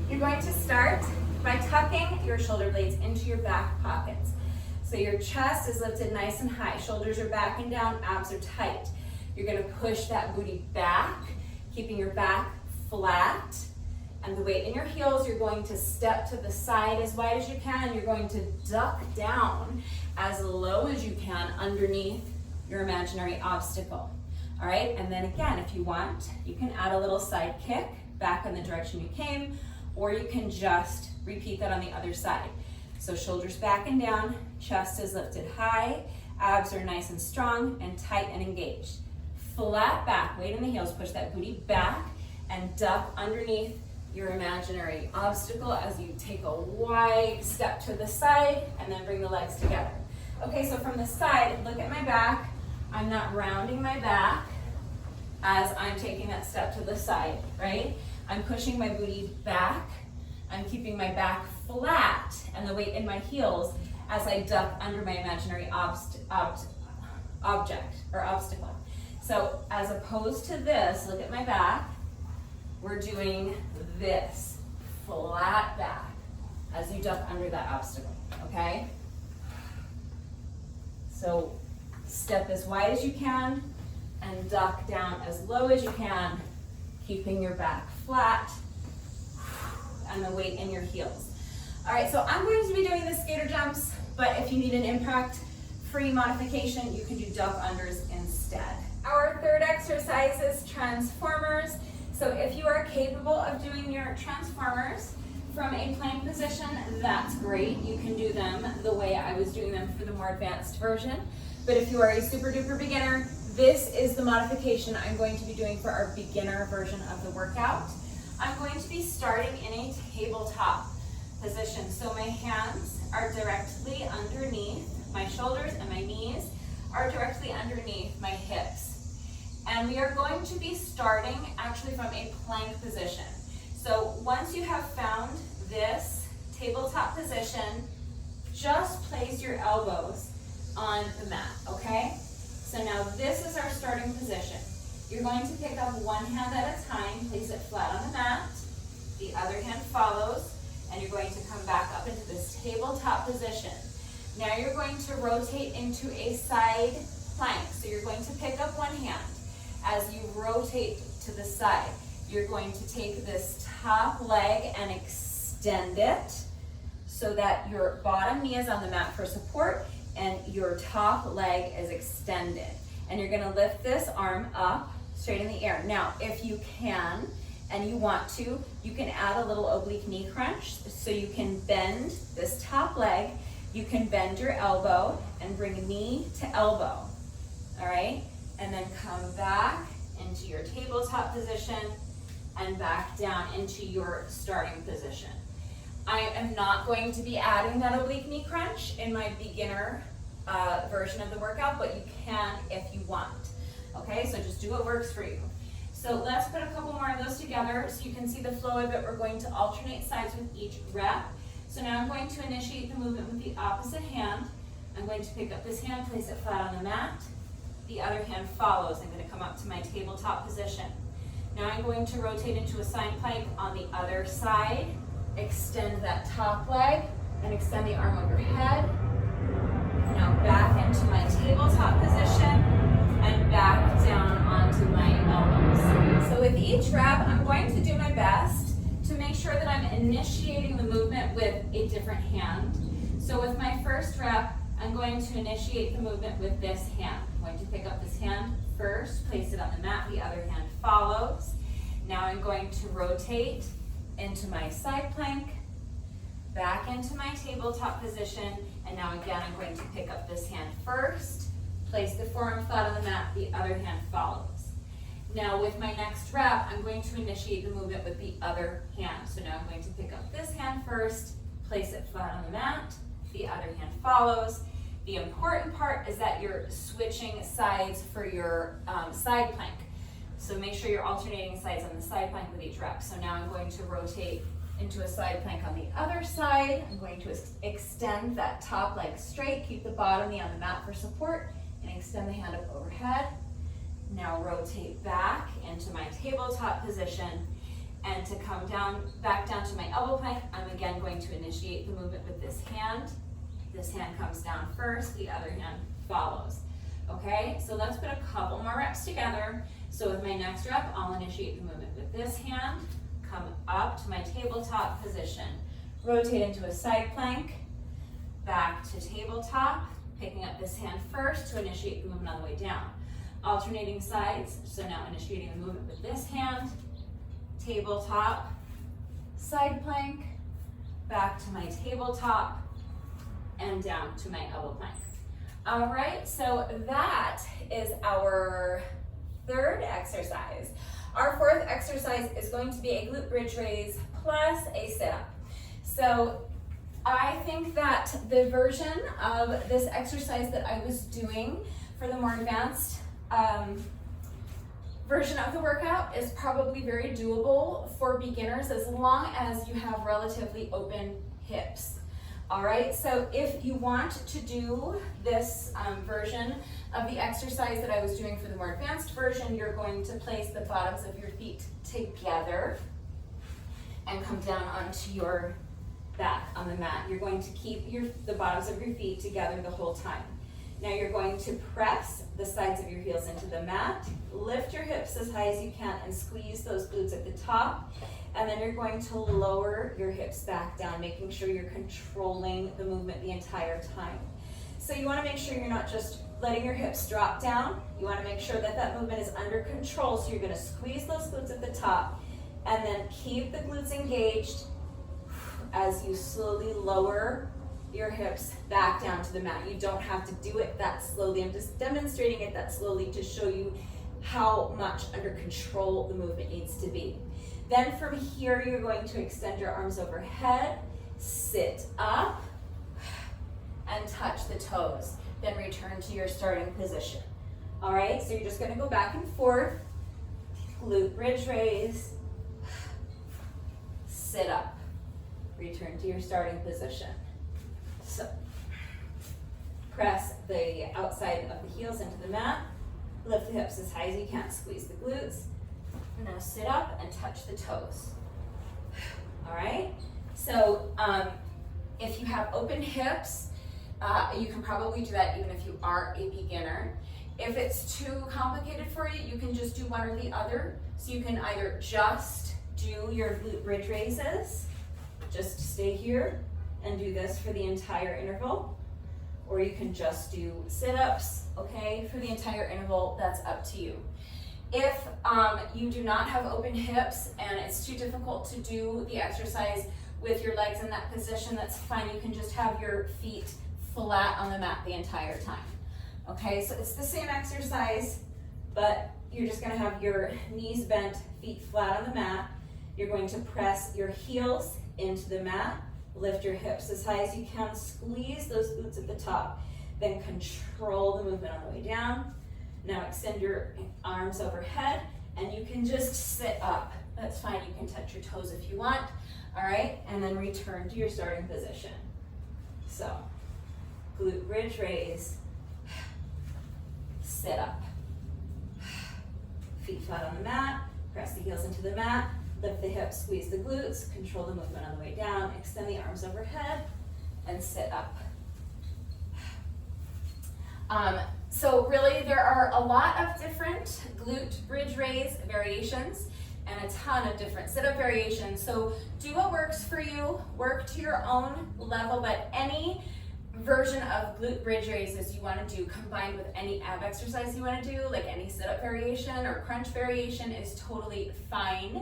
you're going to start by tucking your shoulder blades into your back pockets. So your chest is lifted nice and high, shoulders are backing down, abs are tight. You're gonna push that booty back, keeping your back flat, and the weight in your heels, you're going to step to the side as wide as you can. You're going to duck down as low as you can underneath your imaginary obstacle. All right, and then again, if you want, you can add a little side kick back in the direction you came, or you can just repeat that on the other side. So shoulders back and down, chest is lifted high, abs are nice and strong and tight and engaged. Flat back, weight in the heels, push that booty back and duck underneath your imaginary obstacle as you take a wide step to the side and then bring the legs together. Okay, so from the side, look at my back. I'm not rounding my back as I'm taking that step to the side, right? I'm pushing my booty back. I'm keeping my back flat and the weight in my heels as I duck under my imaginary object or obstacle. So as opposed to this, look at my back. We're doing this, flat back, as you duck under that obstacle, okay? So step as wide as you can and duck down as low as you can, keeping your back flat and the weight in your heels. All right, so I'm going to be doing the skater jumps, but if you need an impact-free modification, you can do duck unders instead. Our third exercise is transformers. So if you are capable of doing your transformers from a plank position, that's great. You can do them the way I was doing them for the more advanced version. But if you are a super duper beginner, this is the modification I'm going to be doing for our beginner version of the workout. I'm going to be starting in a tabletop position. So my hands are directly underneath my shoulders and my knees are directly underneath my hips. And we are going to be starting actually from a plank position. So once you have found this tabletop position, just place your elbows on the mat, okay? So now this is our starting position. You're going to pick up one hand at a time, place it flat on the mat, the other hand follows, and you're going to come back up into this tabletop position. Now you're going to rotate into a side plank. So you're going to pick up one hand. As you rotate to the side, you're going to take this top leg and extend it so that your bottom knee is on the mat for support and your top leg is extended. And you're gonna lift this arm up straight in the air. Now, if you can and you want to, you can add a little oblique knee crunch so you can bend this top leg, you can bend your elbow and bring knee to elbow, all right? And then come back into your tabletop position and back down into your starting position. I am not going to be adding that oblique knee crunch in my beginner version of the workout, but you can if you want. Okay, so just do what works for you. So let's put a couple more of those together so you can see the flow of it. We're going to alternate sides with each rep. So now I'm going to initiate the movement with the opposite hand. I'm going to pick up this hand, place it flat on the mat. The other hand follows. I'm going to come up to my tabletop position. Now I'm going to rotate into a side plank on the other side. Extend that top leg and extend the arm overhead. Now back into my tabletop position and back down onto my elbows. So with each rep, I'm going to do my best to make sure that I'm initiating the movement with a different hand. So with my first rep, I'm going to initiate the movement with this hand. I'm going to pick up this hand first, place it on the mat, the other hand follows. Now I'm going to rotate into my side plank, back into my tabletop position, and now again I'm going to pick up this hand first, place the forearm flat on the mat, the other hand follows. Now with my next rep, I'm going to initiate the movement with the other hand. So now I'm going to pick up this hand first, place it flat on the mat, the other hand follows. The important part is that you're switching sides for your side plank. So make sure you're alternating sides on the side plank with each rep. So now I'm going to rotate into a side plank on the other side. I'm going to extend that top leg straight, keep the bottom knee on the mat for support, and extend the hand up overhead. Now rotate back into my tabletop position And to come down, back down to my elbow plank, I'm again going to initiate the movement with this hand. This hand comes down first, the other hand follows. Okay, so let's put a couple more reps together. So with my next rep, I'll initiate the movement with this hand, come up to my tabletop position, rotate into a side plank, back to tabletop, picking up this hand first to initiate the movement on the way down. Alternating sides, so now initiating the movement with this hand, tabletop, side plank, back to my tabletop, and down to my elbow plank. All right, so that is our third exercise. Our fourth exercise is going to be a glute bridge raise plus a sit-up. So I think that the version of this exercise that I was doing for the more advanced version of the workout is probably very doable for beginners as long as you have relatively open hips. All right, so if you want to do this version of the exercise that I was doing for the more advanced version, you're going to place the bottoms of your feet together and come down onto your back on the mat. You're going to keep the bottoms of your feet together the whole time. Now you're going to press the sides of your heels into the mat, lift your hips as high as you can and squeeze those glutes at the top. And then you're going to lower your hips back down, making sure you're controlling the movement the entire time. So you want to make sure you're not just letting your hips drop down. You want to make sure that that movement is under control. So you're going to squeeze those glutes at the top and then keep the glutes engaged as you slowly lower your hips back down to the mat. You don't have to do it that slowly. I'm just demonstrating it that slowly to show you how much under control the movement needs to be. Then from here, you're going to extend your arms overhead, sit up, and touch the toes. Then return to your starting position. All right, so you're just gonna go back and forth, glute bridge raise, sit up, return to your starting position. So, press the outside of the heels into the mat, lift the hips as high as you can, squeeze the glutes. Now sit up and touch the toes. All right, so if you have open hips, you can probably do that even if you are a beginner. If it's too complicated for you, you can just do one or the other. So you can either just do your glute bridge raises, just stay here and do this for the entire interval, or you can just do sit-ups, okay, for the entire interval. That's up to you. If you do not have open hips and it's too difficult to do the exercise with your legs in that position, that's fine. You can just have your feet flat on the mat the entire time. Okay, so it's the same exercise, but you're just gonna have your knees bent, feet flat on the mat. You're going to press your heels into the mat, lift your hips as high as you can, squeeze those glutes at the top, then control the movement on the way down. Now extend your arms overhead and you can just sit up. That's fine, you can touch your toes if you want. All right, and then return to your starting position. So, glute bridge raise, sit up. Feet flat on the mat, press the heels into the mat, lift the hips, squeeze the glutes, control the movement on the way down, extend the arms overhead, and sit up. So really there are a lot of different glute bridge raise variations and a ton of different sit-up variations. So do what works for you, work to your own level, but any version of glute bridge raises you want to do combined with any ab exercise you want to do, like any sit-up variation or crunch variation, is totally fine.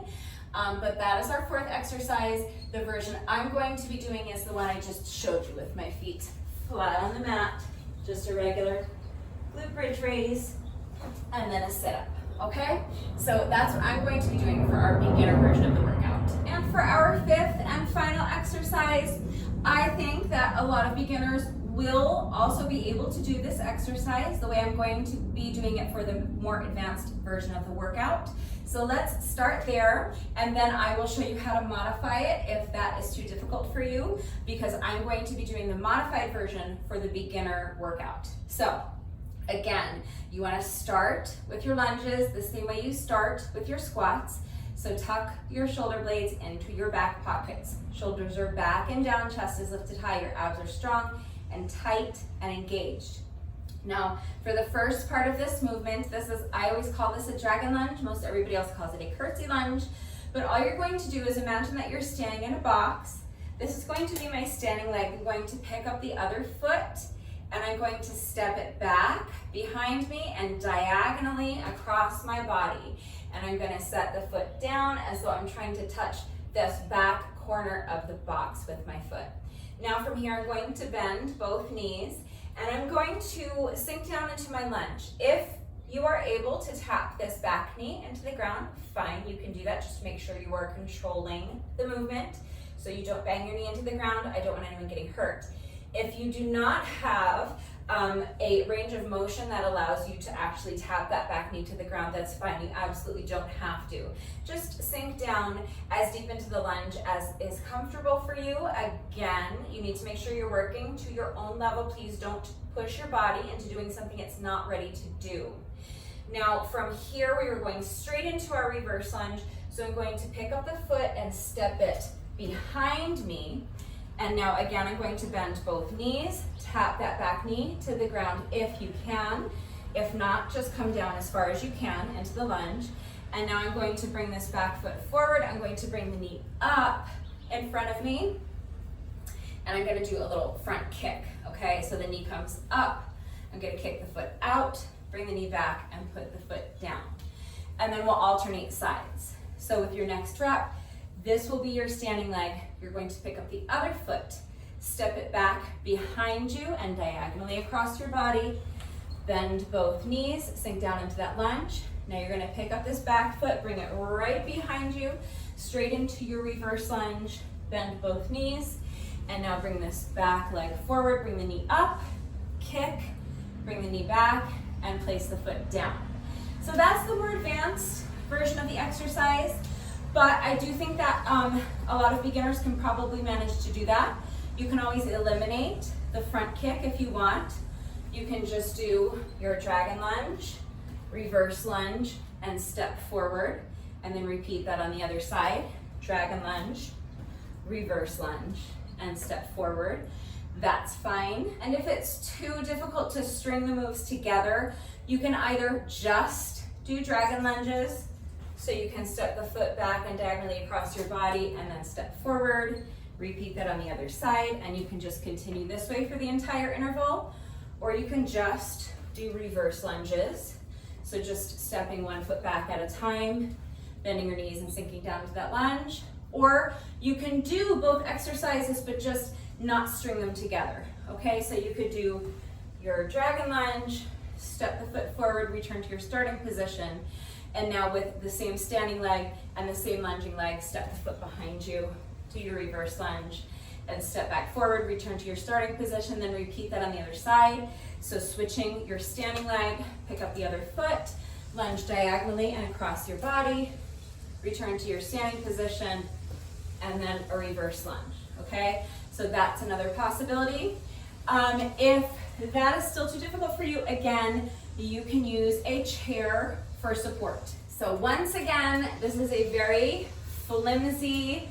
But that is our fourth exercise. The version I'm going to be doing is the one I just showed you with my feet flat on the mat, just a regular glute bridge raise, and then a sit-up, okay? So that's what I'm going to be doing for our beginner version of the workout. And for our fifth and final exercise, I think that a lot of beginners will also be able to do this exercise the way I'm going to be doing it for the more advanced version of the workout. So let's start there, and then I will show you how to modify it if that is too difficult for you, because I'm going to be doing the modified version for the beginner workout. So again, you want to start with your lunges the same way you start with your squats. So tuck your shoulder blades into your back pockets. Shoulders are back and down, chest is lifted high, your abs are strong and tight and engaged. Now, for the first part of this movement, I always call this a dragon lunge. Most everybody else calls it a curtsy lunge. But all you're going to do is imagine that you're standing in a box. This is going to be my standing leg. I'm going to pick up the other foot and I'm going to step it back behind me and diagonally across my body. And I'm going to set the foot down as though I'm trying to touch this back corner of the box with my foot. Now from here, I'm going to bend both knees and I'm going to sink down into my lunge. If you are able to tap this back knee into the ground, fine, you can do that. Just make sure you are controlling the movement so you don't bang your knee into the ground. I don't want anyone getting hurt. If you do not have a range of motion that allows you to actually tap that back knee to the ground, that's fine. You absolutely don't have to. Just sink down as deep into the lunge as is comfortable for you. Again, you need to make sure you're working to your own level. Please don't push your body into doing something it's not ready to do. Now from here, we are going straight into our reverse lunge. So I'm going to pick up the foot and step it behind me. And now again, I'm going to bend both knees, tap that back knee to the ground if you can. If not, just come down as far as you can into the lunge. And now I'm going to bring this back foot forward. I'm going to bring the knee up in front of me. And I'm going to do a little front kick, okay? So the knee comes up. I'm going to kick the foot out, bring the knee back, and put the foot down. And then we'll alternate sides. So with your next rep, this will be your standing leg. You're going to pick up the other foot, step it back behind you and diagonally across your body, bend both knees, sink down into that lunge. Now you're going to pick up this back foot, bring it right behind you, straight into your reverse lunge, bend both knees, and now bring this back leg forward, bring the knee up, kick, bring the knee back, and place the foot down. So that's the more advanced version of the exercise. But I do think that a lot of beginners can probably manage to do that. You can always eliminate the front kick if you want. You can just do your dragon lunge, reverse lunge, and step forward, and then repeat that on the other side. Dragon lunge, reverse lunge, and step forward. That's fine. And if it's too difficult to string the moves together, you can either just do dragon lunges, so you can step the foot back and diagonally across your body and then step forward, repeat that on the other side, and you can just continue this way for the entire interval, or you can just do reverse lunges. So just stepping one foot back at a time, bending your knees and sinking down into that lunge, or you can do both exercises but just not string them together, okay? So you could do your dragon lunge, step the foot forward, return to your starting position, and now with the same standing leg and the same lunging leg, step the foot behind you, do your reverse lunge, and step back forward, return to your starting position, then repeat that on the other side. So switching your standing leg, pick up the other foot, lunge diagonally and across your body, return to your standing position, and then a reverse lunge, okay? So that's another possibility. If that is still too difficult for you, again, you can use a chair for support. So once again, this is a very flimsy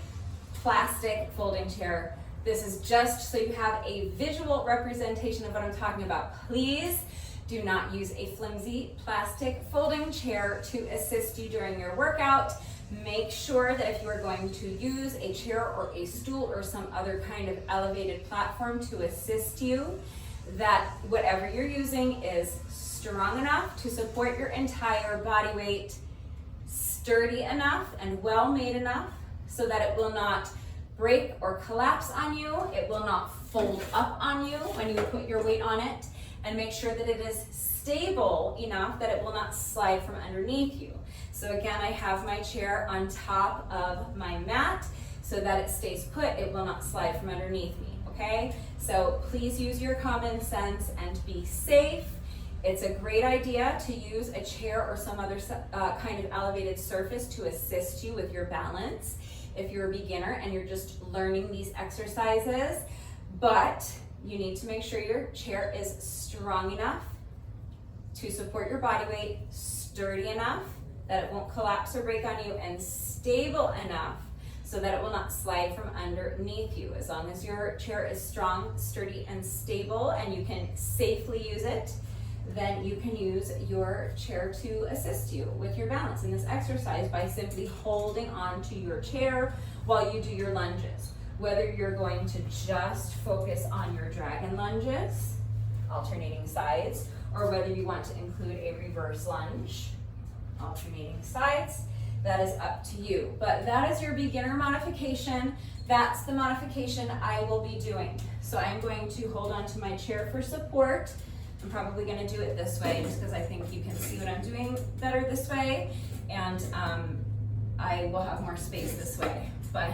plastic folding chair. This is just so you have a visual representation of what I'm talking about. Please do not use a flimsy plastic folding chair to assist you during your workout. Make sure that if you are going to use a chair or a stool or some other kind of elevated platform to assist you, that whatever you're using is strong enough to support your entire body weight, sturdy enough and well made enough so that it will not break or collapse on you. It will not fold up on you when you put your weight on it, and make sure that it is stable enough that it will not slide from underneath you. So again, I have my chair on top of my mat so that it stays put. It will not slide from underneath me, okay? So please use your common sense and be safe. It's a great idea to use a chair or some other kind of elevated surface to assist you with your balance if you're a beginner and you're just learning these exercises, but you need to make sure your chair is strong enough to support your body weight, sturdy enough that it won't collapse or break on you, and stable enough so that it will not slide from underneath you. As long as your chair is strong, sturdy, and stable, and you can safely use it, then you can use your chair to assist you with your balance in this exercise by simply holding on to your chair while you do your lunges. Whether you're going to just focus on your dragon lunges, alternating sides, or whether you want to include a reverse lunge, alternating sides, that is up to you. But that is your beginner modification. That's the modification I will be doing. So I'm going to hold on to my chair for support. I'm probably going to do it this way just because I think you can see what I'm doing better this way, and I will have more space this way. But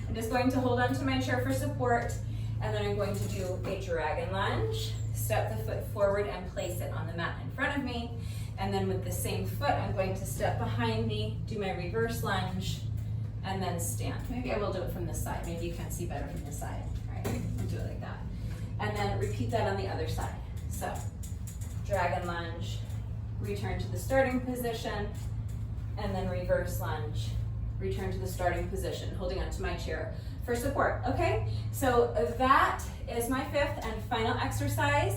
I'm just going to hold on to my chair for support, and then I'm going to do a dragon lunge, step the foot forward and place it on the mat in front of me, and then with the same foot I'm going to step behind me, do my reverse lunge, and then stand. Maybe I will do it from this side. Maybe you can see better from this side. All right, I'll do it like that. And then repeat that on the other side. So, dragon lunge, return to the starting position, and then reverse lunge, return to the starting position, holding onto my chair for support, okay? So that is my fifth and final exercise,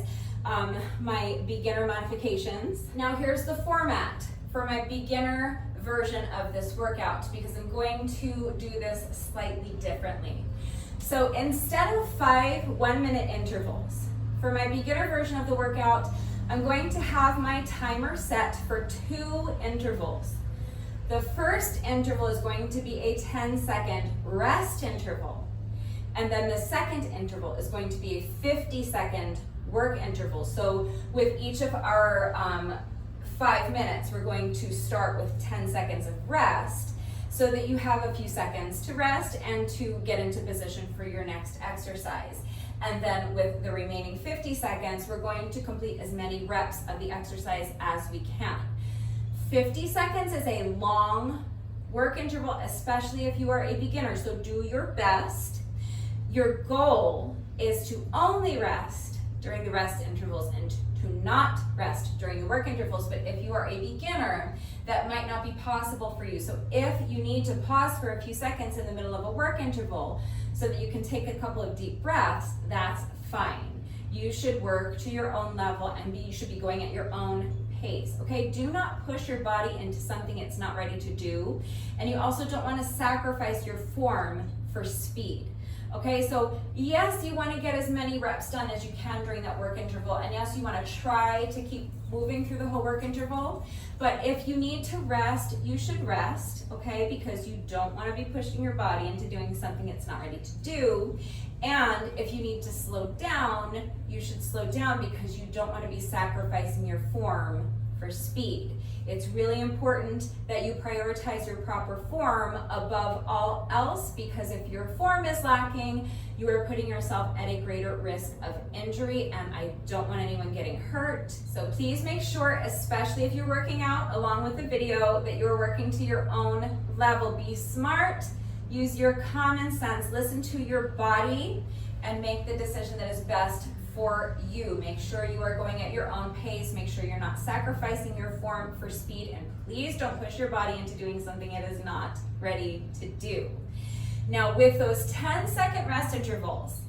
my beginner modifications. Now here's the format for my beginner version of this workout, because I'm going to do this slightly differently. So instead of 5 1-minute intervals, for my beginner version of the workout, I'm going to have my timer set for 2 intervals. The first interval is going to be a 10-second rest interval. And then the second interval is going to be a 50-second work interval. So with each of our 5 minutes, we're going to start with 10 seconds of rest so that you have a few seconds to rest and to get into position for your next exercise. And then with the remaining 50 seconds, we're going to complete as many reps of the exercise as we can. 50 seconds is a long work interval, especially if you are a beginner, so do your best. Your goal is to only rest during the rest intervals and to not rest during the work intervals. But if you are a beginner, that might not be possible for you. So if you need to pause for a few seconds in the middle of a work interval so that you can take a couple of deep breaths, that's fine. You should work to your own level, and you should be going at your own pace, okay? Do not push your body into something it's not ready to do, and you also don't want to sacrifice your form for speed. Okay, so yes, you want to get as many reps done as you can during that work interval, and yes, you want to try to keep moving through the whole work interval, but if you need to rest, you should rest, okay, because you don't want to be pushing your body into doing something it's not ready to do. And if you need to slow down, you should slow down because you don't want to be sacrificing your form for speed. It's really important that you prioritize your proper form above all else, because if your form is lacking, you are putting yourself at a greater risk of injury, and I don't want anyone getting hurt. So please make sure, especially if you're working out along with the video, that you're working to your own level. Be smart, use your common sense, listen to your body, and make the decision that is best for you. Make sure you are going at your own pace. Make sure you're not sacrificing your form for speed, and please don't push your body into doing something it is not ready to do. Now with those 10-second rest intervals,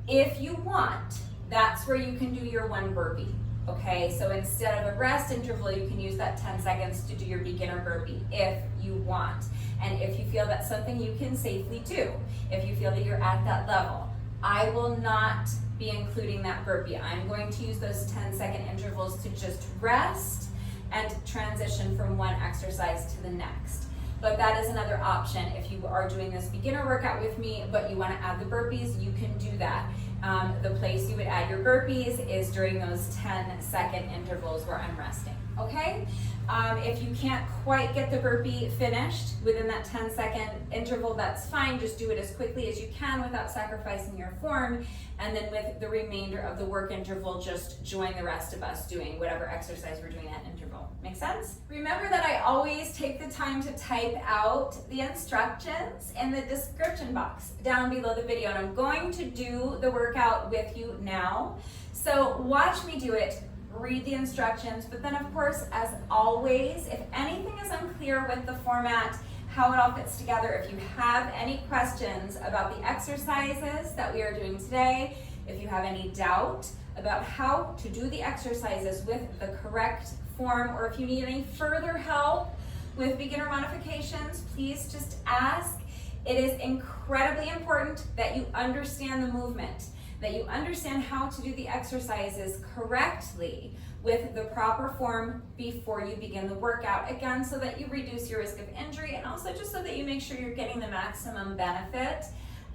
if you want, that's where you can do your 1 burpee. Okay, so instead of a rest interval, you can use that 10 seconds to do your beginner burpee if you want. And if you feel that's something you can safely do, if you feel that you're at that level, I will not be including that burpee. I'm going to use those 10-second intervals to just rest and transition from one exercise to the next. But that is another option. If you are doing this beginner workout with me, but you want to add the burpees, you can do that. The place you would add your burpees is during those 10-second intervals where I'm resting, okay? If you can't quite get the burpee finished within that 10-second interval, that's fine. Just do it as quickly as you can without sacrificing your form. And then with the remainder of the work interval, just join the rest of us doing whatever exercise we're doing at interval. Make sense? Remember that I always take the time to type out the instructions in the description box down below the video. And I'm going to do the workout with you now. So watch me do it read the instructions. But then of course, as always, if anything is unclear with the format, how it all fits together, if you have any questions about the exercises that we are doing today, if you have any doubt about how to do the exercises with the correct form, or if you need any further help with beginner modifications, please just ask. It is incredibly important that you understand the movement, that you understand how to do the exercises correctly with the proper form before you begin the workout, again, so that you reduce your risk of injury, and also just so that you make sure you're getting the maximum benefit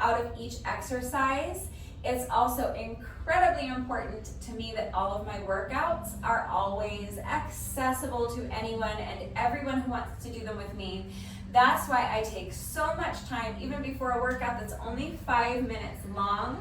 out of each exercise. It's also incredibly important to me that all of my workouts are always accessible to anyone and everyone who wants to do them with me. That's why I take so much time, even before a workout that's only 5 minutes long,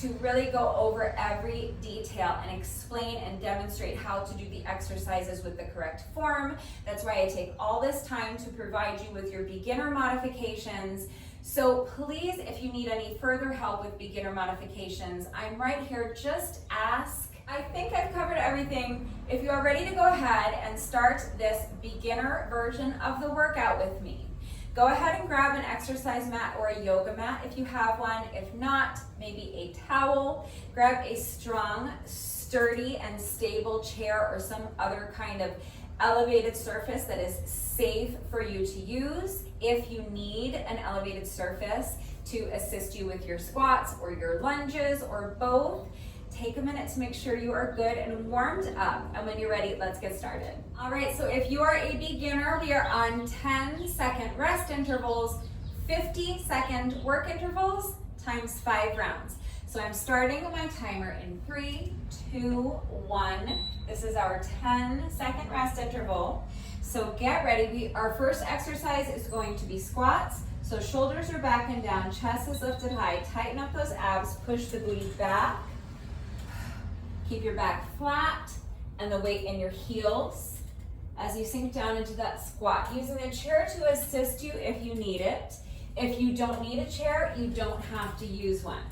to really go over every detail and explain and demonstrate how to do the exercises with the correct form. That's why I take all this time to provide you with your beginner modifications. So please, if you need any further help with beginner modifications, I'm right here, just ask. I think I've covered everything. If you are ready to go ahead and start this beginner version of the workout with me, go ahead and grab an exercise mat or a yoga mat if you have one. If not, maybe a towel. Grab a strong, sturdy, and stable chair or some other kind of elevated surface that is safe for you to use. If you need an elevated surface to assist you with your squats or your lunges or both, take a minute to make sure you are good and warmed up. And when you're ready, let's get started. All right, so if you are a beginner, we are on 10-second rest intervals, 50-second work intervals times 5 rounds. So I'm starting my timer in 3, 2, 1. This is our 10-second rest interval. So get ready. Our first exercise is going to be squats. So shoulders are back and down, chest is lifted high. Tighten up those abs, push the booty back. Keep your back flat and the weight in your heels as you sink down into that squat. Using a chair to assist you if you need it. If you don't need a chair, you don't have to use one.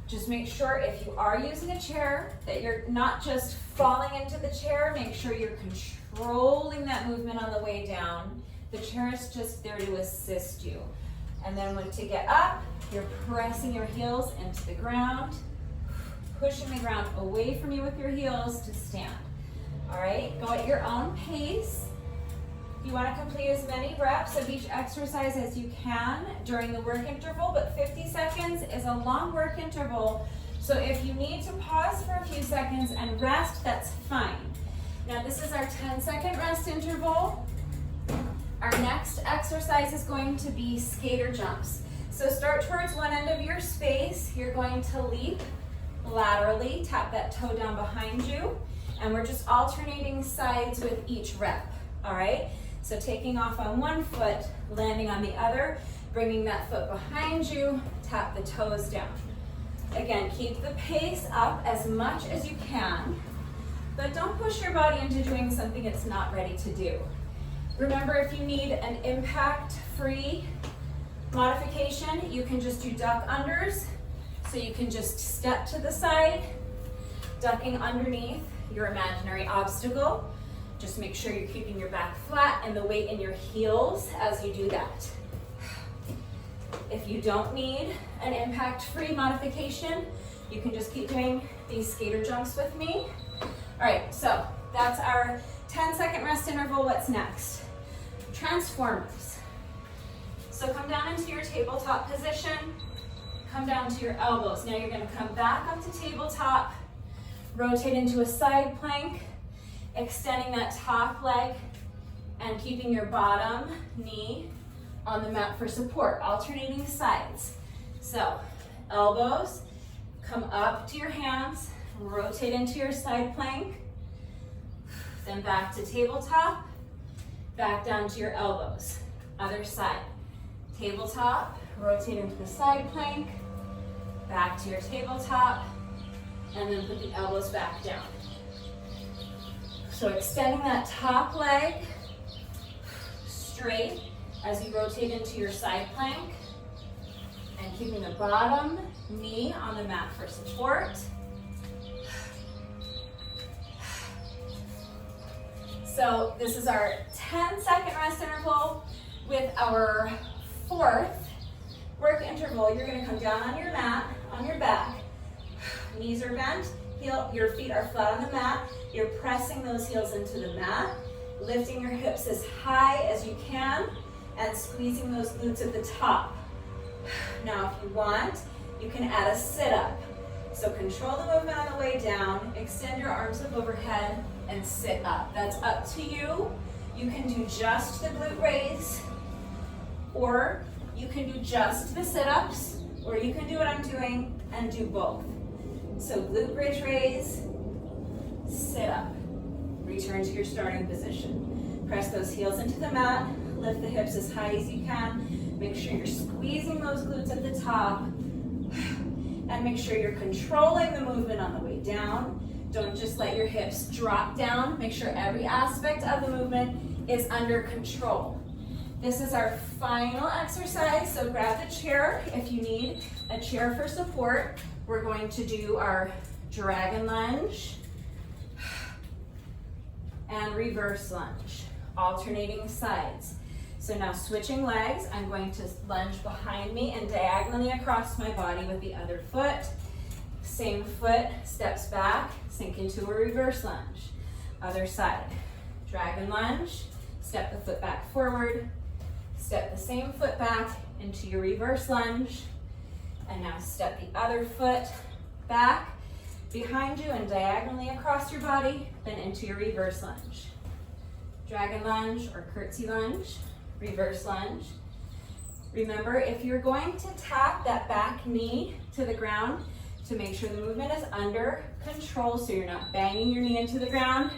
Just make sure if you are using a chair that you're not just falling into the chair. Make sure you're controlling that movement on the way down. The chair is just there to assist you. And then when to get up, you're pressing your heels into the ground, pushing the ground away from you with your heels to stand. All right, go at your own pace. You want to complete as many reps of each exercise as you can during the work interval, but 50 seconds is a long work interval. So if you need to pause for a few seconds and rest, that's fine. Now this is our 10-second rest interval. Our next exercise is going to be skater jumps. So start towards one end of your space. You're going to leap laterally, tap that toe down behind you, and we're just alternating sides with each rep, all right? So taking off on one foot, landing on the other, bringing that foot behind you, tap the toes down. Again, keep the pace up as much as you can, but don't push your body into doing something it's not ready to do. Remember, if you need an impact-free modification, you can just do duck unders. So you can just step to the side, ducking underneath your imaginary obstacle. Just make sure you're keeping your back flat and the weight in your heels as you do that. If you don't need an impact-free modification, you can just keep doing these skater jumps with me. All right, so that's our 10-second rest interval. What's next? Transformers. So come down into your tabletop position. Come down to your elbows. Now you're going to come back up to tabletop, rotate into a side plank, extending that top leg and keeping your bottom knee on the mat for support, alternating sides. So elbows, come up to your hands, rotate into your side plank, then back to tabletop, back down to your elbows. Other side, tabletop, rotate into the side plank, back to your tabletop, and then put the elbows back down. So extending that top leg straight as you rotate into your side plank, and keeping the bottom knee on the mat for support. So this is our 10-second rest interval. With our 4th work interval, you're gonna come down on your mat, on your back. Knees are bent, your feet are flat on the mat. You're pressing those heels into the mat, lifting your hips as high as you can, and squeezing those glutes at the top. Now, if you want, you can add a sit-up. So control the movement on the way down, extend your arms up overhead, and sit up. That's up to you. You can do just the glute raise, or you can do just the sit-ups, or you can do what I'm doing and do both. So glute bridge raise, sit up. Return to your starting position. Press those heels into the mat, lift the hips as high as you can. Make sure you're squeezing those glutes at the top, and make sure you're controlling the movement on the way down. Don't just let your hips drop down. Make sure every aspect of the movement is under control. This is our final exercise, so grab the chair if you need a chair for support. We're going to do our dragon lunge and reverse lunge, alternating sides. So now switching legs, I'm going to lunge behind me and diagonally across my body with the other foot. Same foot steps back, sink into a reverse lunge. Other side, dragon lunge, step the foot back forward, step the same foot back into your reverse lunge, and now step the other foot back behind you and diagonally across your body, then into your reverse lunge. Dragon lunge or curtsy lunge, reverse lunge. Remember, if you're going to tap that back knee to the ground, to make sure the movement is under control so you're not banging your knee into the ground.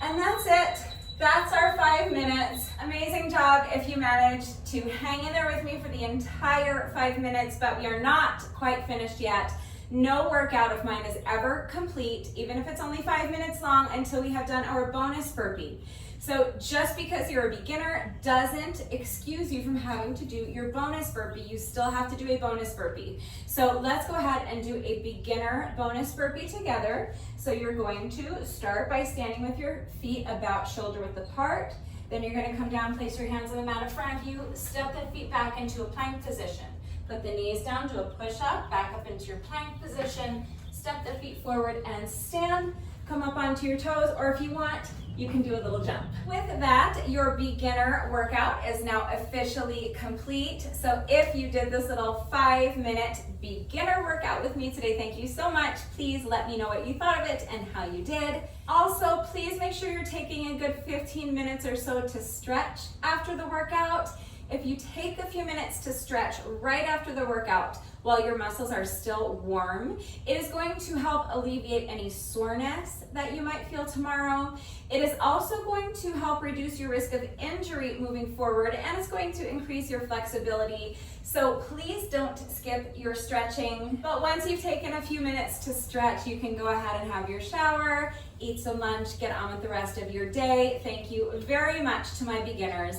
And that's it. That's our 5 minutes. Amazing job if you managed to hang in there with me for the entire 5 minutes, but we are not quite finished yet. No workout of mine is ever complete, even if it's only 5 minutes long, until we have done our bonus burpee. So just because you're a beginner doesn't excuse you from having to do your bonus burpee. You still have to do a bonus burpee. So let's go ahead and do a beginner bonus burpee together. So you're going to start by standing with your feet about shoulder width apart. Then you're going to come down, place your hands on the mat in front of you, step the feet back into a plank position. Put the knees down, do a push-up, back up into your plank position, step the feet forward and stand. Come up onto your toes, or if you want, you can do a little jump. With that, your beginner workout is now officially complete. So if you did this little 5-minute beginner workout with me today, thank you so much. Please let me know what you thought of it and how you did. Also, please make sure you're taking a good 15 minutes or so to stretch after the workout. If you take a few minutes to stretch right after the workout while your muscles are still warm, it is going to help alleviate any soreness that you might feel tomorrow. It is also going to help reduce your risk of injury moving forward, and it's going to increase your flexibility. So please don't skip your stretching. But once you've taken a few minutes to stretch, you can go ahead and have your shower, eat some lunch, get on with the rest of your day. Thank you very much to my beginners.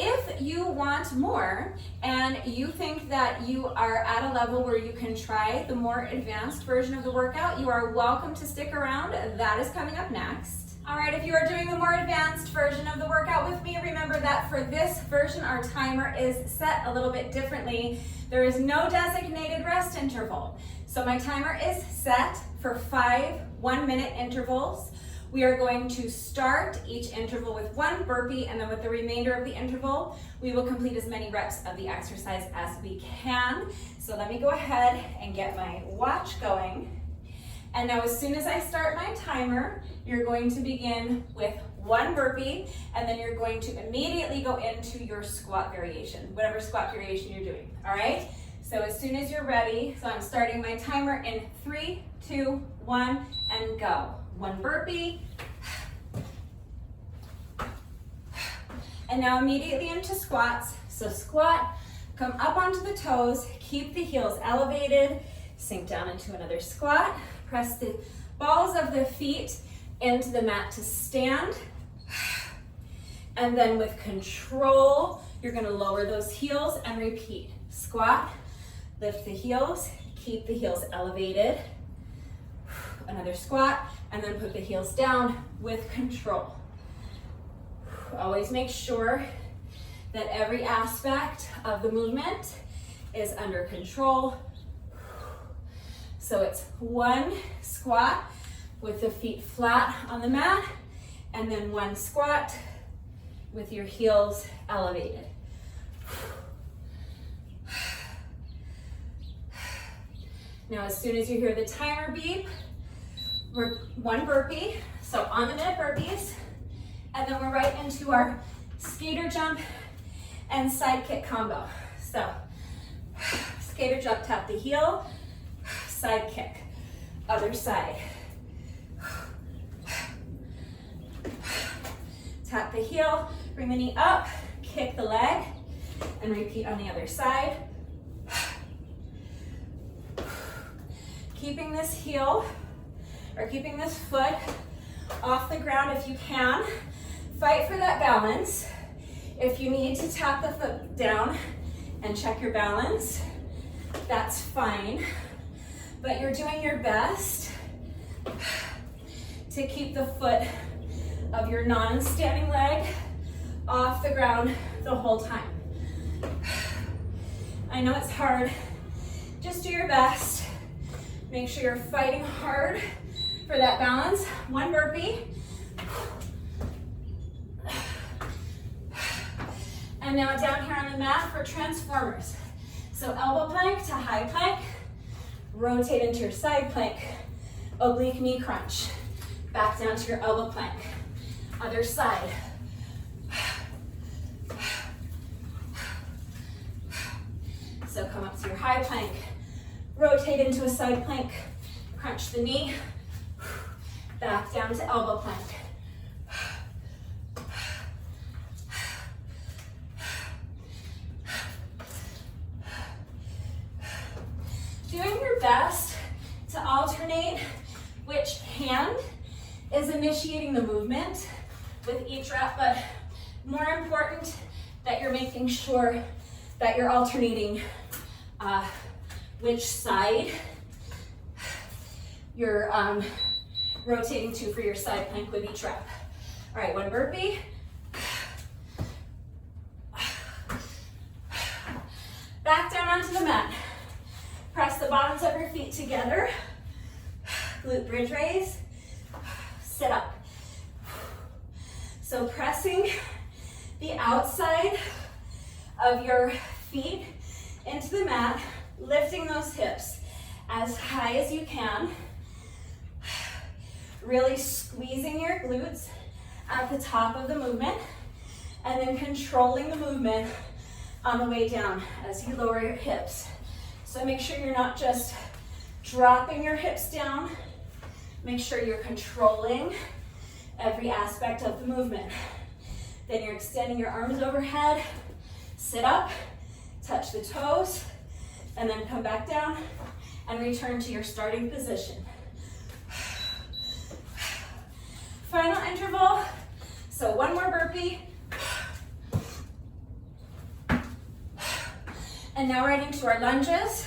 If you want more and you think that you are at a level where you can try the more advanced version of the workout, you are welcome to stick around. That is coming up next. All right, if you are doing the more advanced version of the workout with me, remember that for this version, our timer is set a little bit differently. There is no designated rest interval. So my timer is set for 5 1-minute intervals. We are going to start each interval with 1 burpee, and then with the remainder of the interval, we will complete as many reps of the exercise as we can. So let me go ahead and get my watch going. And now as soon as I start my timer, you're going to begin with 1 burpee, and then you're going to immediately go into your squat variation, whatever squat variation you're doing, all right? So as soon as you're ready, so I'm starting my timer in 3, 2, 1, and go. 1 burpee, and now immediately into squats. So squat, come up onto the toes, keep the heels elevated, sink down into another squat, press the balls of the feet into the mat to stand, and then with control, you're gonna lower those heels and repeat. Squat, lift the heels, keep the heels elevated, another squat, and then put the heels down with control. Always make sure that every aspect of the movement is under control. So it's one squat with the feet flat on the mat, and then one squat with your heels elevated. Now, as soon as you hear the timer beep, we're one burpee, so on the minute burpees, and then we're right into our skater jump and side kick combo. So, skater jump, tap the heel, side kick, other side. Tap the heel, bring the knee up, kick the leg, and repeat on the other side. Keeping this heel, or keeping this foot off the ground if you can. Fight for that balance. If you need to tap the foot down and check your balance, that's fine. But you're doing your best to keep the foot of your non-standing leg off the ground the whole time. I know it's hard. Just do your best. Make sure you're fighting hard for that balance. One burpee. And now down here on the mat for transformers. So elbow plank to high plank. Rotate into your side plank. Oblique knee crunch. Back down to your elbow plank. Other side. So come up to your high plank. Rotate into a side plank. Crunch the knee. Back down to elbow plank. Doing your best to alternate which hand is initiating the movement with each rep, but more important that you're making sure that you're alternating which side you're rotating to for your side plank with each rep. All right, one burpee. Back down onto the mat. Press the bottoms of your feet together. Glute bridge raise. Sit up. So pressing the outside of your feet into the mat, lifting those hips as high as you can. Really squeezing your glutes at the top of the movement, and then controlling the movement on the way down as you lower your hips. So make sure you're not just dropping your hips down. Make sure you're controlling every aspect of the movement. Then you're extending your arms overhead. Sit up, touch the toes, and then come back down and return to your starting position. Final interval. So one more burpee. And now right into our lunges.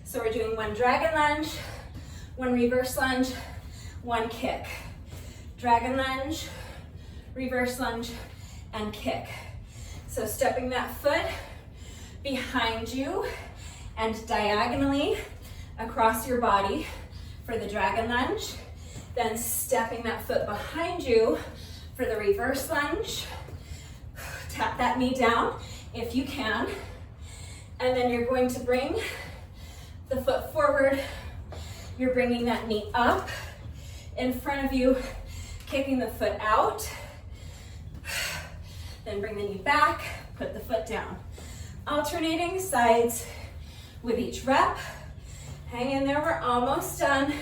So we're doing one dragon lunge, one reverse lunge, one kick. Dragon lunge, reverse lunge, and kick. So stepping that foot behind you and diagonally across your body for the dragon lunge. Then stepping that foot behind you for the reverse lunge. Tap that knee down if you can. And then you're going to bring the foot forward. You're bringing that knee up in front of you, kicking the foot out. Then bring the knee back, put the foot down. Alternating sides with each rep. Hang in there, we're almost done.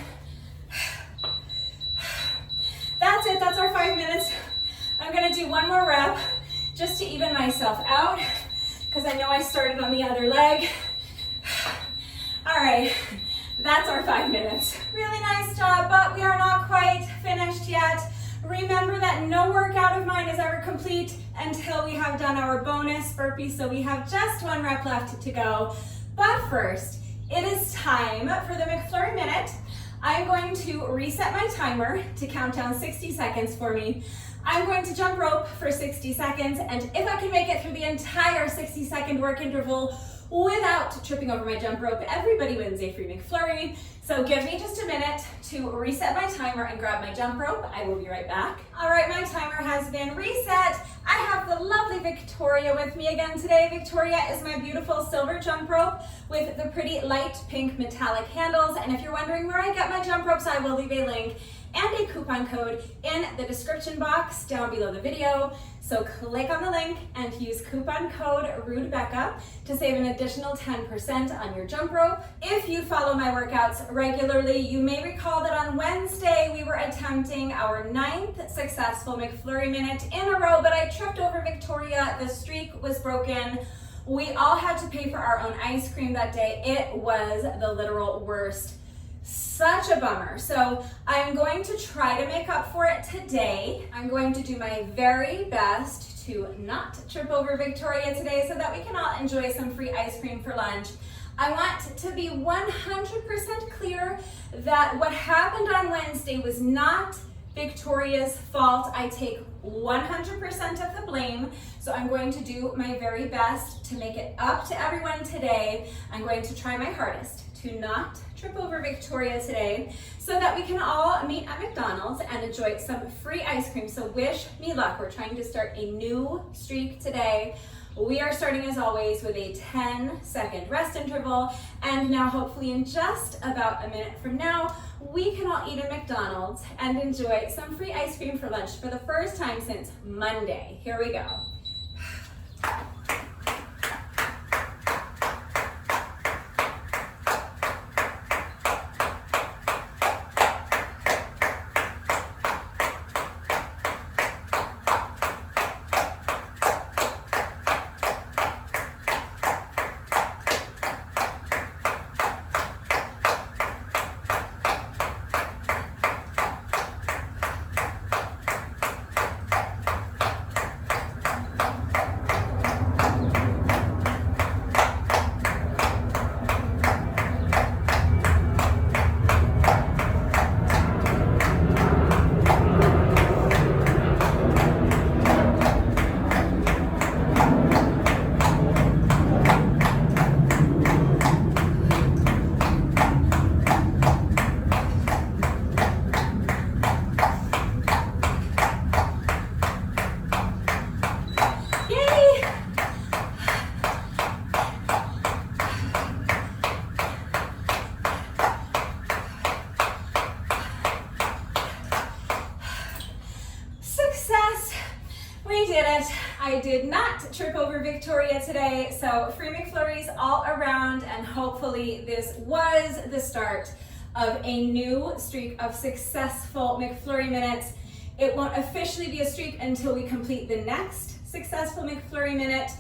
That's it, that's our 5 minutes. I'm gonna do one more rep just to even myself out, because I know I started on the other leg. All right, that's our 5 minutes. Really nice job, but we are not quite finished yet. Remember that no workout of mine is ever complete until we have done our bonus burpee, so we have just one rep left to go. But first, it is time for the McFlurry Minute. I'm going to reset my timer to count down 60 seconds for me. I'm going to jump rope for 60 seconds, and if I can make it through the entire 60-second work interval without tripping over my jump rope, everybody wins a free McFlurry. So give me just a minute to reset my timer and grab my jump rope. I will be right back. All right, my timer has been reset. I have the lovely Victoria with me again today. Victoria is my beautiful silver jump rope with the pretty light pink metallic handles. And if you're wondering where I get my jump ropes, I will leave a link and a coupon code in the description box down below the video. So click on the link and use coupon code RUDEBECCA to save an additional 10% on your jump rope. If you follow my workouts regularly, you may recall that on Wednesday we were attempting our 9th successful McFlurry Minute in a row, but I tripped over Victoria. The streak was broken. We all had to pay for our own ice cream that day. It was the literal worst. Such a bummer. So I'm going to try to make up for it today. I'm going to do my very best to not trip over Victoria today so that we can all enjoy some free ice cream for lunch. I want to be 100% clear that what happened on Wednesday was not Victoria's fault. I take 100% of the blame. So I'm going to do my very best to make it up to everyone today. I'm going to try my hardest to not trip over Victoria today so that we can all meet at McDonald's and enjoy some free ice cream. So wish me luck. We're trying to start a new streak today. We are starting as always with a 10-second rest interval, and now hopefully in just about a minute from now, we can all eat at McDonald's and enjoy some free ice cream for lunch for the first time since Monday. Here we go. We did it. I did not trip over Victoria today, so free McFlurries all around, and hopefully this was the start of a new streak of successful McFlurry Minutes. It won't officially be a streak until we complete the next successful McFlurry Minute,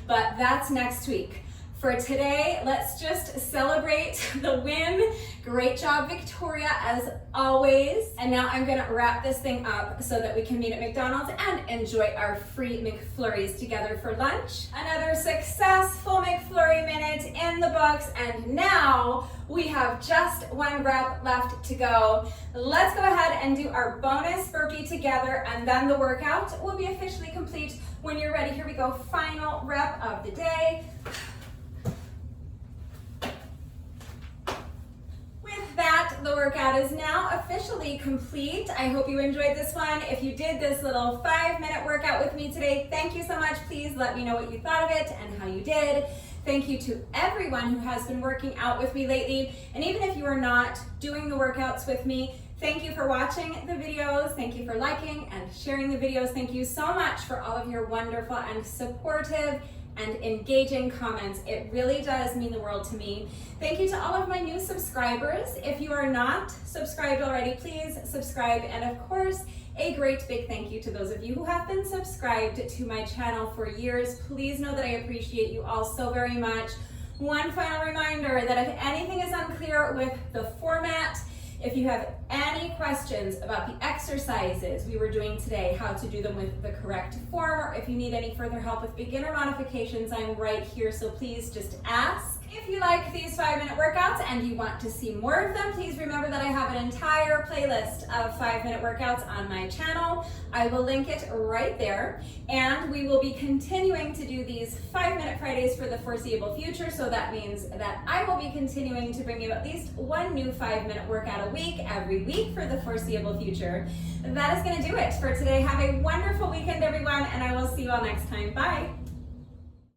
but that's next week. For today, let's just celebrate the win. Great job, Victoria, as always. And now I'm gonna wrap this thing up so that we can meet at McDonald's and enjoy our free McFlurries together for lunch. Another successful McFlurry Minute in the books, and now we have just one rep left to go. Let's go ahead and do our bonus burpee together, and then the workout will be officially complete when you're ready. Here we go, final rep of the day. That the workout is now officially complete. I hope you enjoyed this one. If you did this little 5-minute workout with me today, thank you so much. Please let me know what you thought of it and how you did. Thank you to everyone who has been working out with me lately. And even if you are not doing the workouts with me, thank you for watching the videos. Thank you for liking and sharing the videos. Thank you so much for all of your wonderful and supportive and engaging comments. It really does mean the world to me. Thank you to all of my new subscribers. If you are not subscribed already, please subscribe. And of course, a great big thank you to those of you who have been subscribed to my channel for years. Please know that I appreciate you all so very much. One final reminder that if anything is unclear with the format, if you have any questions about the exercises we were doing today, how to do them with the correct form, or if you need any further help with beginner modifications, I'm right here, so please just ask. If you like these 5-minute workouts and you want to see more of them, please remember that I have an entire playlist of 5-minute workouts on my channel. I will link it right there. And we will be continuing to do these 5-minute Fridays for the foreseeable future. So that means that I will be continuing to bring you at least one new 5-minute workout a week, every week for the foreseeable future. That is going to do it for today. Have a wonderful weekend, everyone, and I will see you all next time. Bye.